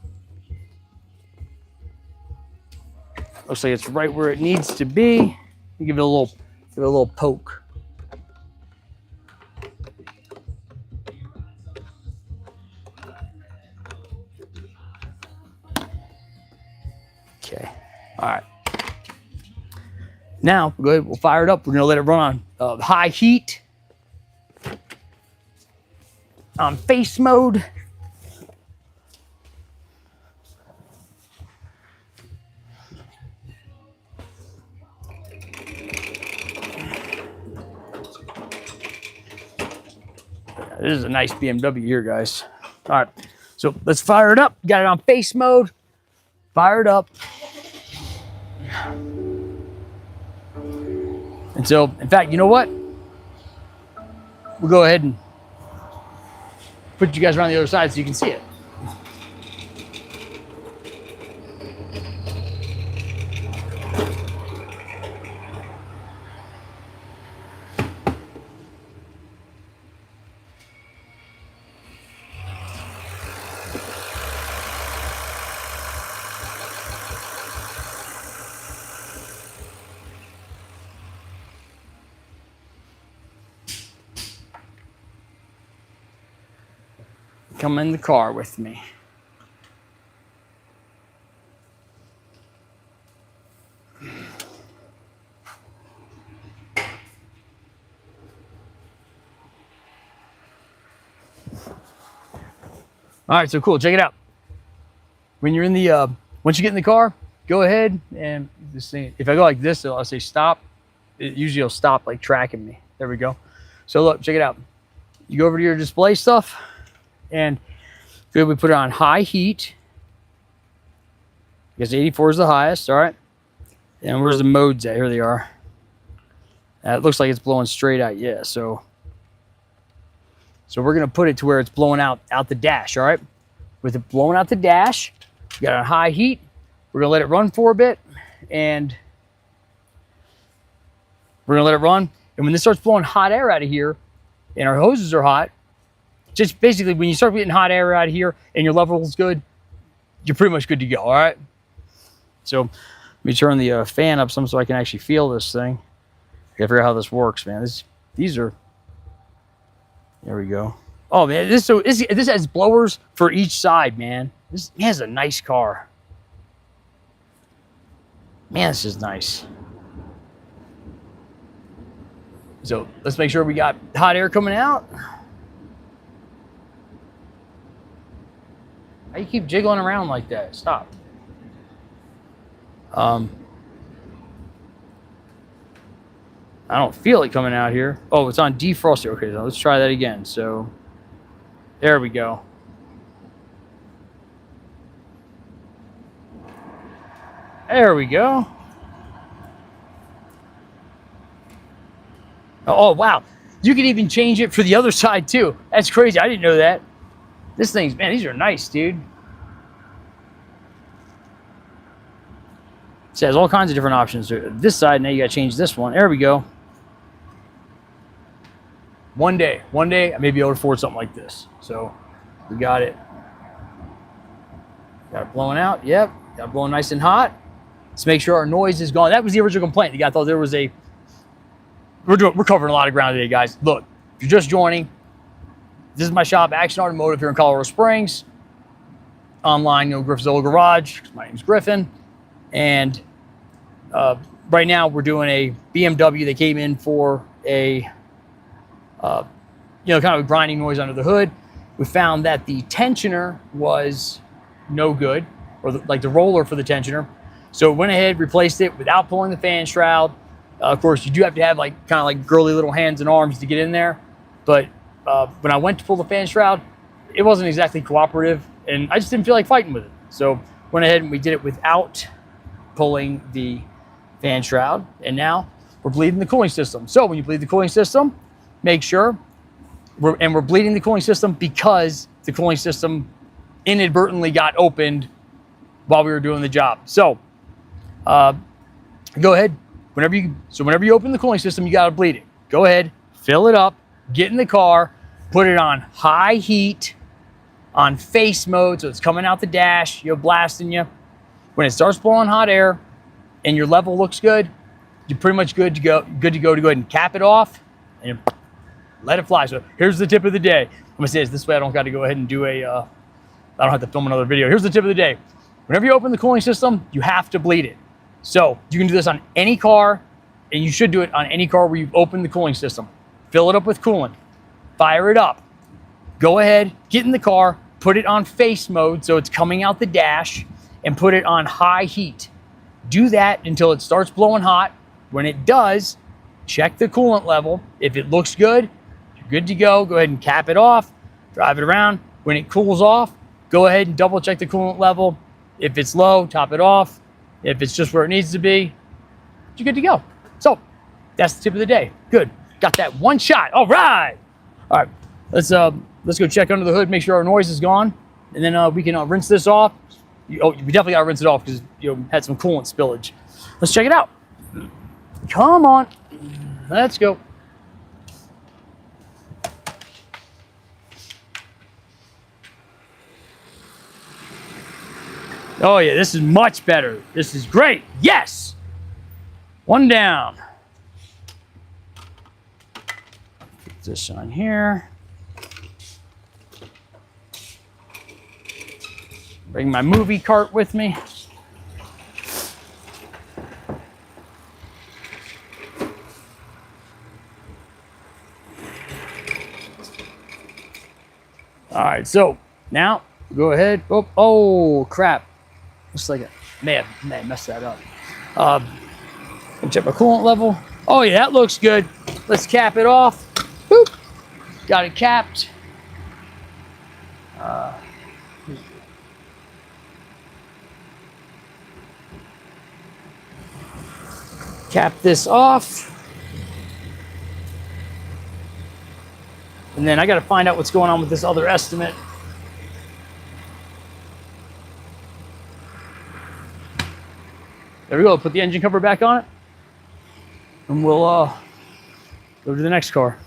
like it's right where it needs to be. Give it a little poke. Okay. All right. Now, go ahead. We'll fire it up. We're going to let it run on high heat. on face mode. This is a nice BMW here, guys. All right, so let's fire it up. Got it on face mode. Fire it up. And so, in fact, you know what? We'll go ahead and put you guys around the other side so you can see it. Come in the car with me. All right, so cool. Check it out. When you're in the, once you get in the car, go ahead and this thing. If I go like this, I'll say stop. It usually will stop like tracking me. There we go. So look, check it out. You go over to your display stuff, and good. We put it on high heat because 84 is the highest. All right. And where's the modes at? Here they are. It looks like it's blowing straight out. Yeah. So we're gonna put it to where it's blowing out the dash. All right. With it blowing out the dash, we got it on high heat. We're gonna let it run for a bit, and we're gonna let it run. And when this starts blowing hot air out of here, and our hoses are hot, just basically when you start getting hot air out of here and your level is good, you're pretty much good to go. All right. So let me turn the fan up some so I can actually feel this thing. I gotta figure out how this works, man. These are. There we go. Oh man, this has blowers for each side, man. This is a nice car. Man, this is nice. So let's make sure we got hot air coming out. How you keep jiggling around like that? Stop. I don't feel it coming out here. Oh, it's on defroster. Okay, so let's try that again. So there we go. There we go. Oh, wow. You can even change it for the other side too. That's crazy. I didn't know that. This thing's, man, these are nice, dude. It has all kinds of different options. This side, now you got to change this one. There we go. One day, I may be able to afford something like this. So we got it. Got it blowing out. Yep. Got it blowing nice and hot. Let's make sure our noise is gone. That was the original complaint. The guy thought there was a. We're covering a lot of ground today, guys. Look, if you're just joining, this is my shop, Action Automotive, here in Colorado Springs. Online, Griffzilla Garage. My name's Griffin, and right now we're doing a BMW. They came in for a. Kind of a grinding noise under the hood. We found that the tensioner was no good, or like the roller for the tensioner. So went ahead, replaced it without pulling the fan shroud. Of course, you do have to have kind of like girly little hands and arms to get in there. But when I went to pull the fan shroud, it wasn't exactly cooperative, and I just didn't feel like fighting with it. So went ahead and we did it without pulling the fan shroud, and now we're bleeding the cooling system. So when you bleed the cooling system, make sure we're bleeding the cooling system because the cooling system inadvertently got opened while we were doing the job. So go ahead, whenever you open the cooling system, you got to bleed it. Go ahead, fill it up, get in the car, put it on high heat, on face mode, so it's coming out the dash, blasting you. When it starts blowing hot air and your level looks good, you're pretty much good to go to go ahead and cap it off and let it fly. So here's the tip of the day. I'm gonna say this way I don't got to go ahead and do I don't have to film another video. Here's the tip of the day. Whenever you open the cooling system, you have to bleed it. So you can do this on any car, and you should do it on any car where you've opened the cooling system. Fill it up with coolant, fire it up, go ahead, get in the car, put it on face mode so it's coming out the dash, and put it on high heat. Do that until it starts blowing hot. When it does, check the coolant level. If it looks good, you're good to go. Go ahead and cap it off, drive it around. When it cools off, go ahead and double check the coolant level. If it's low, top it off. If it's just where it needs to be, you're good to go. So that's the tip of the day. Good. Got that one shot. All right. All right. Let's go check under the hood, make sure our noise is gone, and then we can rinse this off. We definitely gotta rinse it off because had some coolant spillage. Let's check it out. Come on. Let's go. Oh yeah, this is much better. This is great. Yes. One down. Put this on here. Bring my movie cart with me. All right, so now go ahead. Oh crap. Looks like I may have messed that up. Check my coolant level. Oh yeah, that looks good. Let's cap it off. Boop. Got it capped. Cap this off. And then I got to find out what's going on with this other estimate. There we go. Put the engine cover back on it. And we'll go to the next car.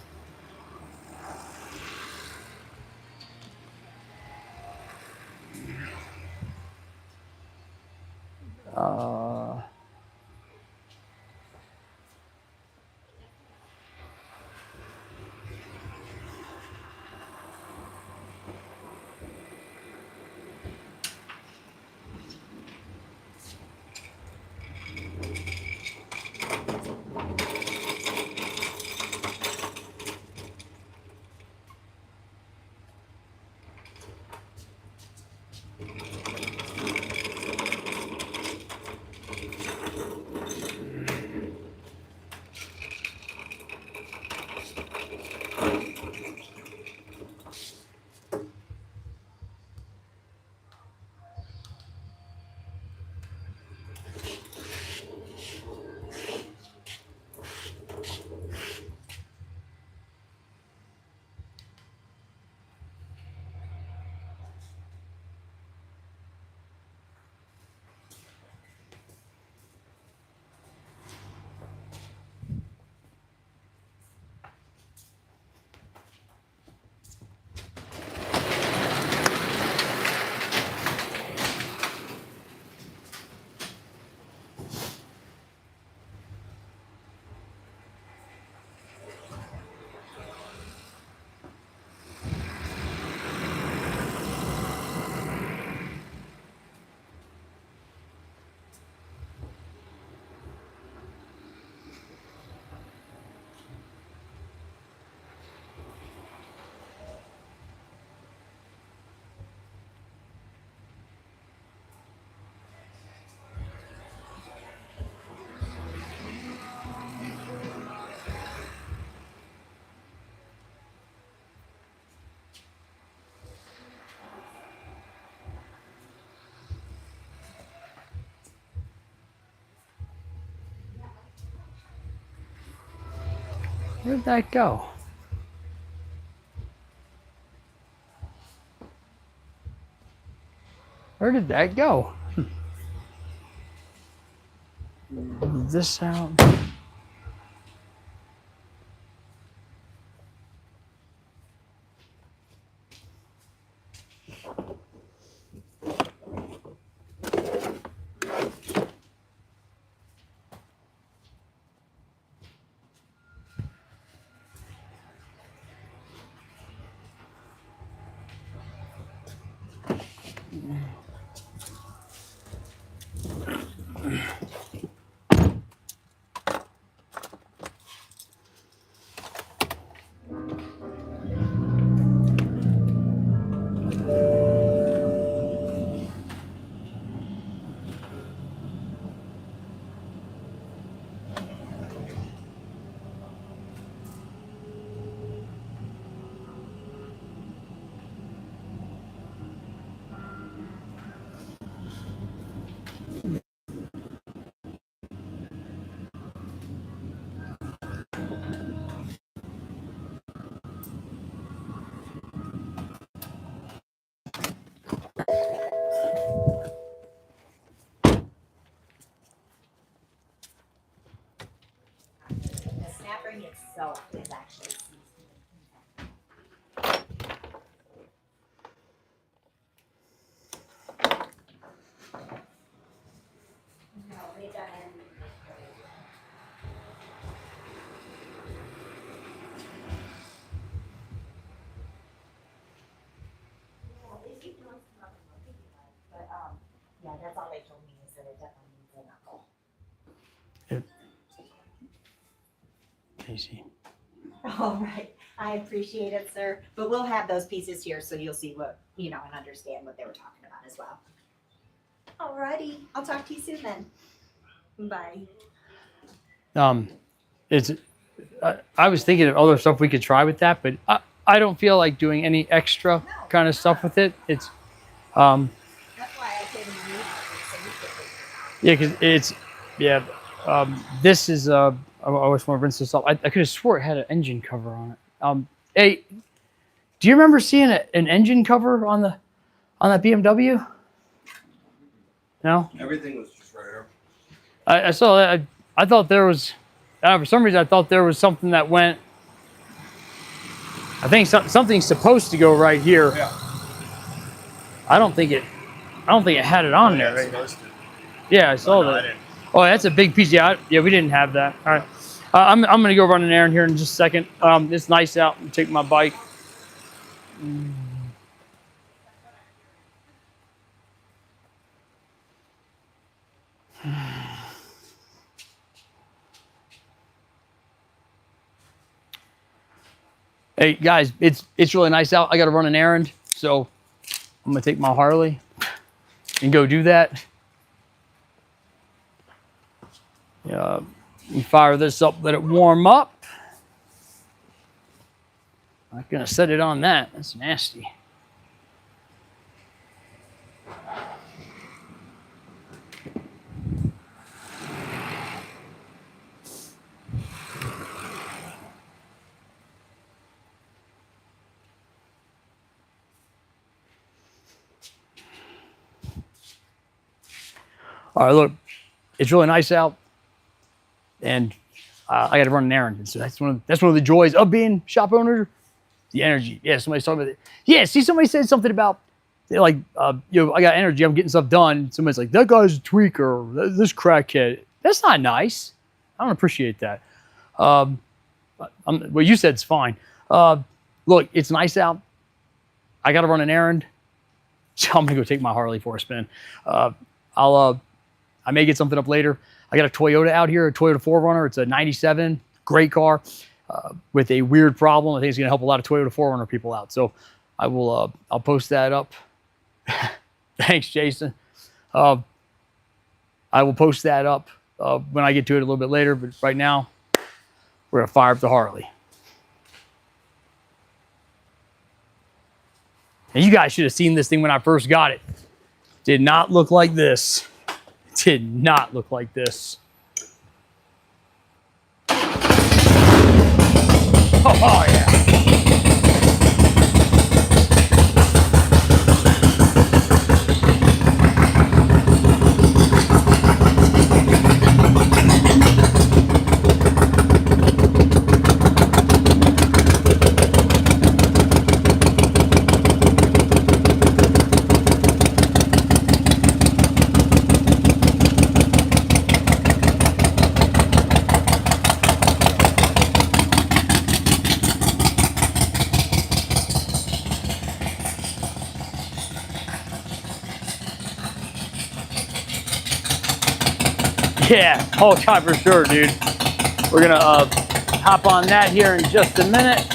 Where'd that go? Where did that go? Move this out. All right. I appreciate it, sir. But we'll have those pieces here so you'll see what, and understand what they were talking about as well. All righty. I'll talk to you soon then. Bye. It's I was thinking of other stuff we could try with that, but I don't feel like doing any extra kind of stuff with it. It's That's why I came in the meeting so you could. yeah, because this is I always want to rinse this up. I could have swore it had an engine cover on it. Hey, do you remember seeing an engine cover on that BMW? No. Everything was just right here. I saw that. I thought there was. For some reason, I thought there was something that went. I think something's supposed to go right here. Yeah. I don't think it had it on there. Right? Yeah, I saw that. I didn't. Oh, that's a big piece. Yeah, we didn't have that. All right. I'm gonna go run an errand here in just a second. It's nice out. I'm take my bike. Hey guys, it's really nice out. I got to run an errand, so I'm gonna take my Harley and go do that. Yeah, you fire this up, let it warm up. I'm not gonna set it on that. That's nasty. All right, look, it's really nice out, and I got to run an errand. And so that's one of the joys of being shop owner. The energy. Yeah, somebody's talking about it. Yeah, see, somebody said something about like, I got energy. I'm getting stuff done. Somebody's like, that guy's a tweaker. This crackhead. That's not nice. I don't appreciate that. What you said is fine. Look, it's nice out. I got to run an errand. So I'm gonna go take my Harley for a spin. I may get something up later. I got a Toyota out here, a Toyota 4Runner. It's a 97, great car with a weird problem. I think it's going to help a lot of Toyota 4Runner people out. So I will, I'll post that up. Thanks, Jason. I will post that up when I get to it a little bit later. But right now, we're going to fire up the Harley. And you guys should have seen this thing when I first got it. Did not look like this. Did not look like this. Oh yeah. Yeah, whole time for sure, dude. We're gonna hop on that here in just a minute.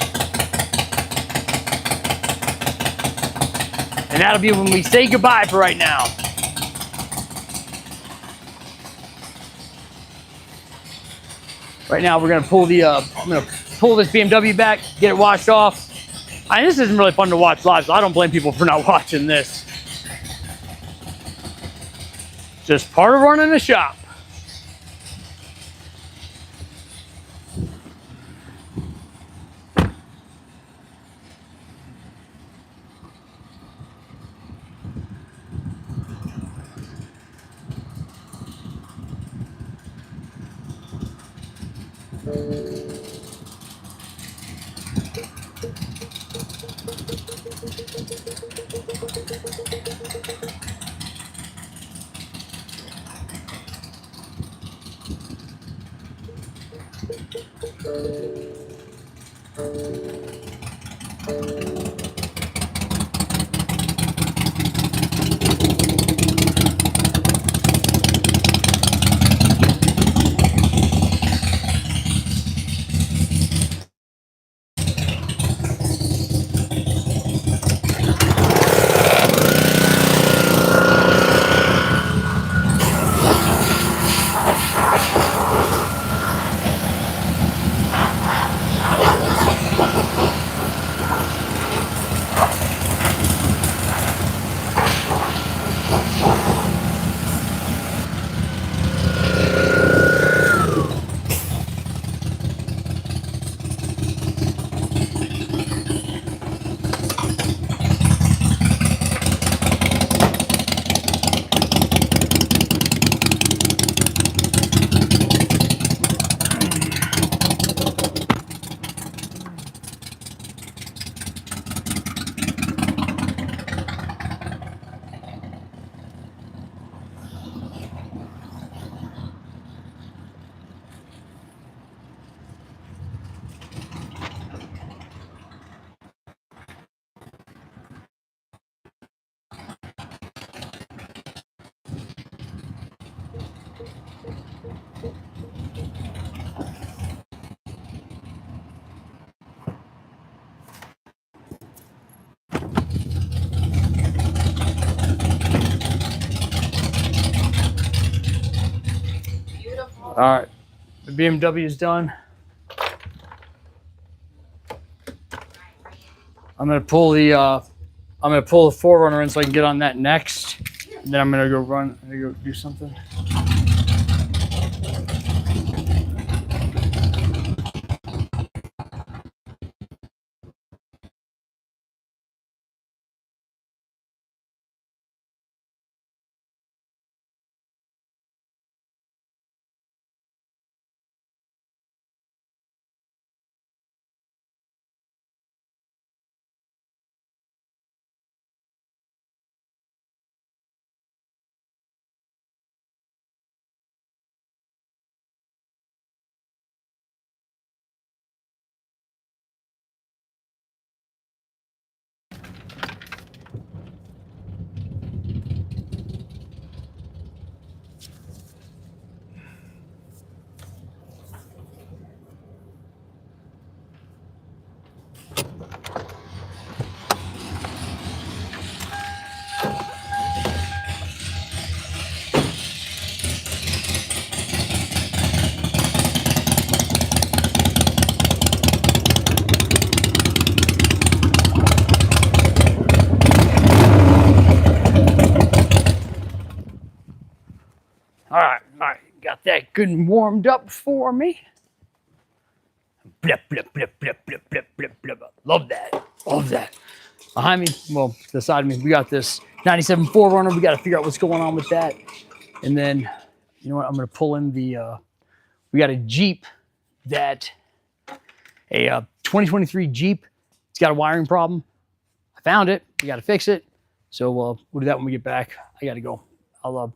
And that'll be when we say goodbye for right now. Right now, we're gonna pull the, I'm gonna pull this BMW back, get it washed off. This isn't really fun to watch live, so I don't blame people for not watching this. Just part of running the shop. Beautiful. All right, the BMW is done. I'm gonna pull the 4Runner in so I can get on that next. And then I'm gonna go run. I'm gonna go do something. All right, got that good and warmed up for me. Blip, blip, blip, blip, blip, blip, blip, blip. Love that. Love that. Behind me, well, beside me, we got this 97 4Runner. We got to figure out what's going on with that. And then, you know what? I'm going to pull in the, we got a Jeep that, a 2023 Jeep. It's got a wiring problem. I found it. We got to fix it. So we'll do that when we get back. I got to go. I'll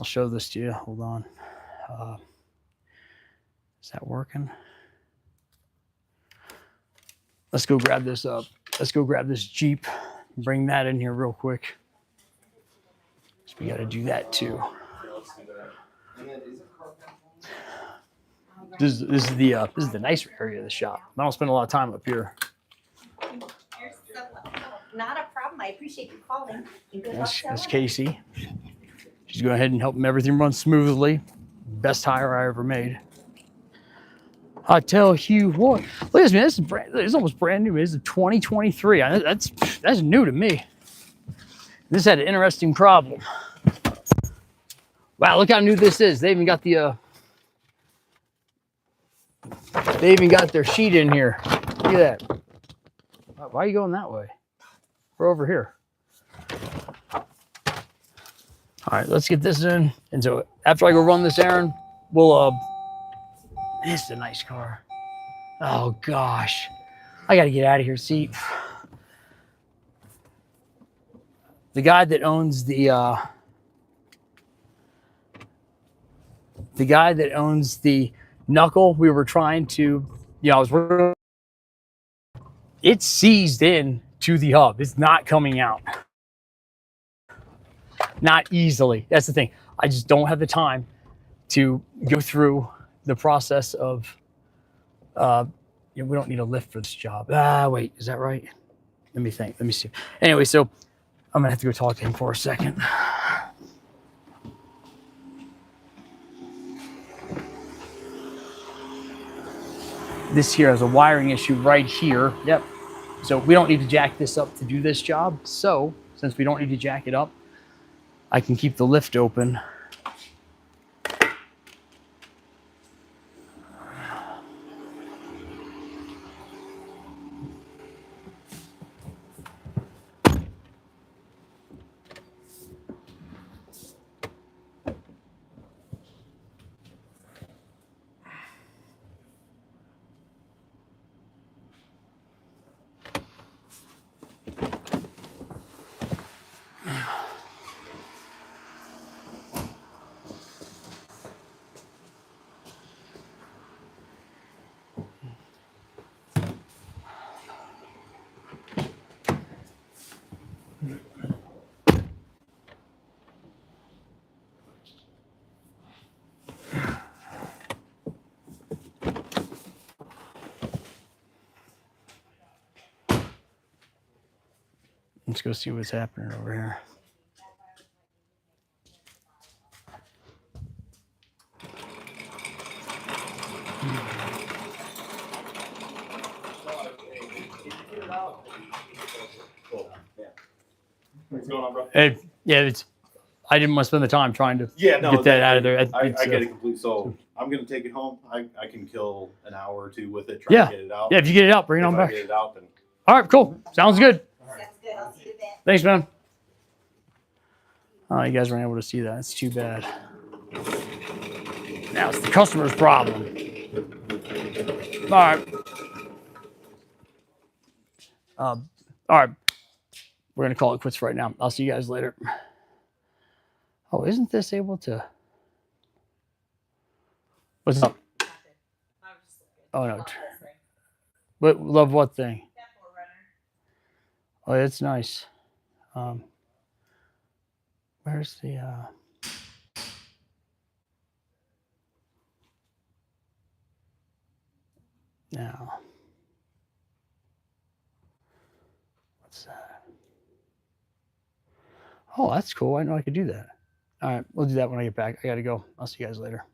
show this to you. Hold on. Is that working? Let's go grab this up. Let's go grab this Jeep. Bring that in here real quick. So we got to do that too. This is the nicer area of the shop. I don't spend a lot of time up here. Not a problem. I appreciate you calling. And good luck That's selling. Casey. She's going ahead and helping everything run smoothly. Best hire I ever made. I tell you what. Look at this, man. This is almost brand new. This is 2023. That's new to me. This had an interesting problem. Wow, look how new this is. They even got the they even got their sheet in here. Look at that. Why are you going that way? We're over here. All right, let's get this in. And so after I go run this errand, we'll this is a nice car. Oh gosh. I gotta get out of here. See, the guy that owns the knuckle, we were trying to, I was working. It's seized in to the hub. It's not coming out. Not easily. That's the thing. I just don't have the time to go through the process of, we don't need a lift for this job. Wait, is that right? Let me think. Let me see. Anyway, so I'm gonna have to go talk to him for a second. This here has a wiring issue right here. Yep. So we don't need to jack this up to do this job. So since we don't need to jack it up, I can keep the lift open. Let's go see what's happening over here. What's going on, bro? Hey, yeah, I didn't want to spend the time trying to get that out of there. I get it completely. So I'm gonna take it home. I can kill an hour or two with it. Yeah. To get it out. Yeah, if you get it out, bring it on back. Get it out, then All right, cool. Sounds good. Sounds good. I'll see you then. Thanks, man. Oh, you guys weren't able to see that. It's too bad. Now it's the customer's problem. All right. All right. We're going to call it quits right now. I'll see you guys later. Oh, isn't this able to? What's up? Oh, no. What, love what thing? Oh, it's nice. Where's the now? What's that? Oh, that's cool. I know I could do that. All right, we'll do that when I get back. I got to go. I'll see you guys later.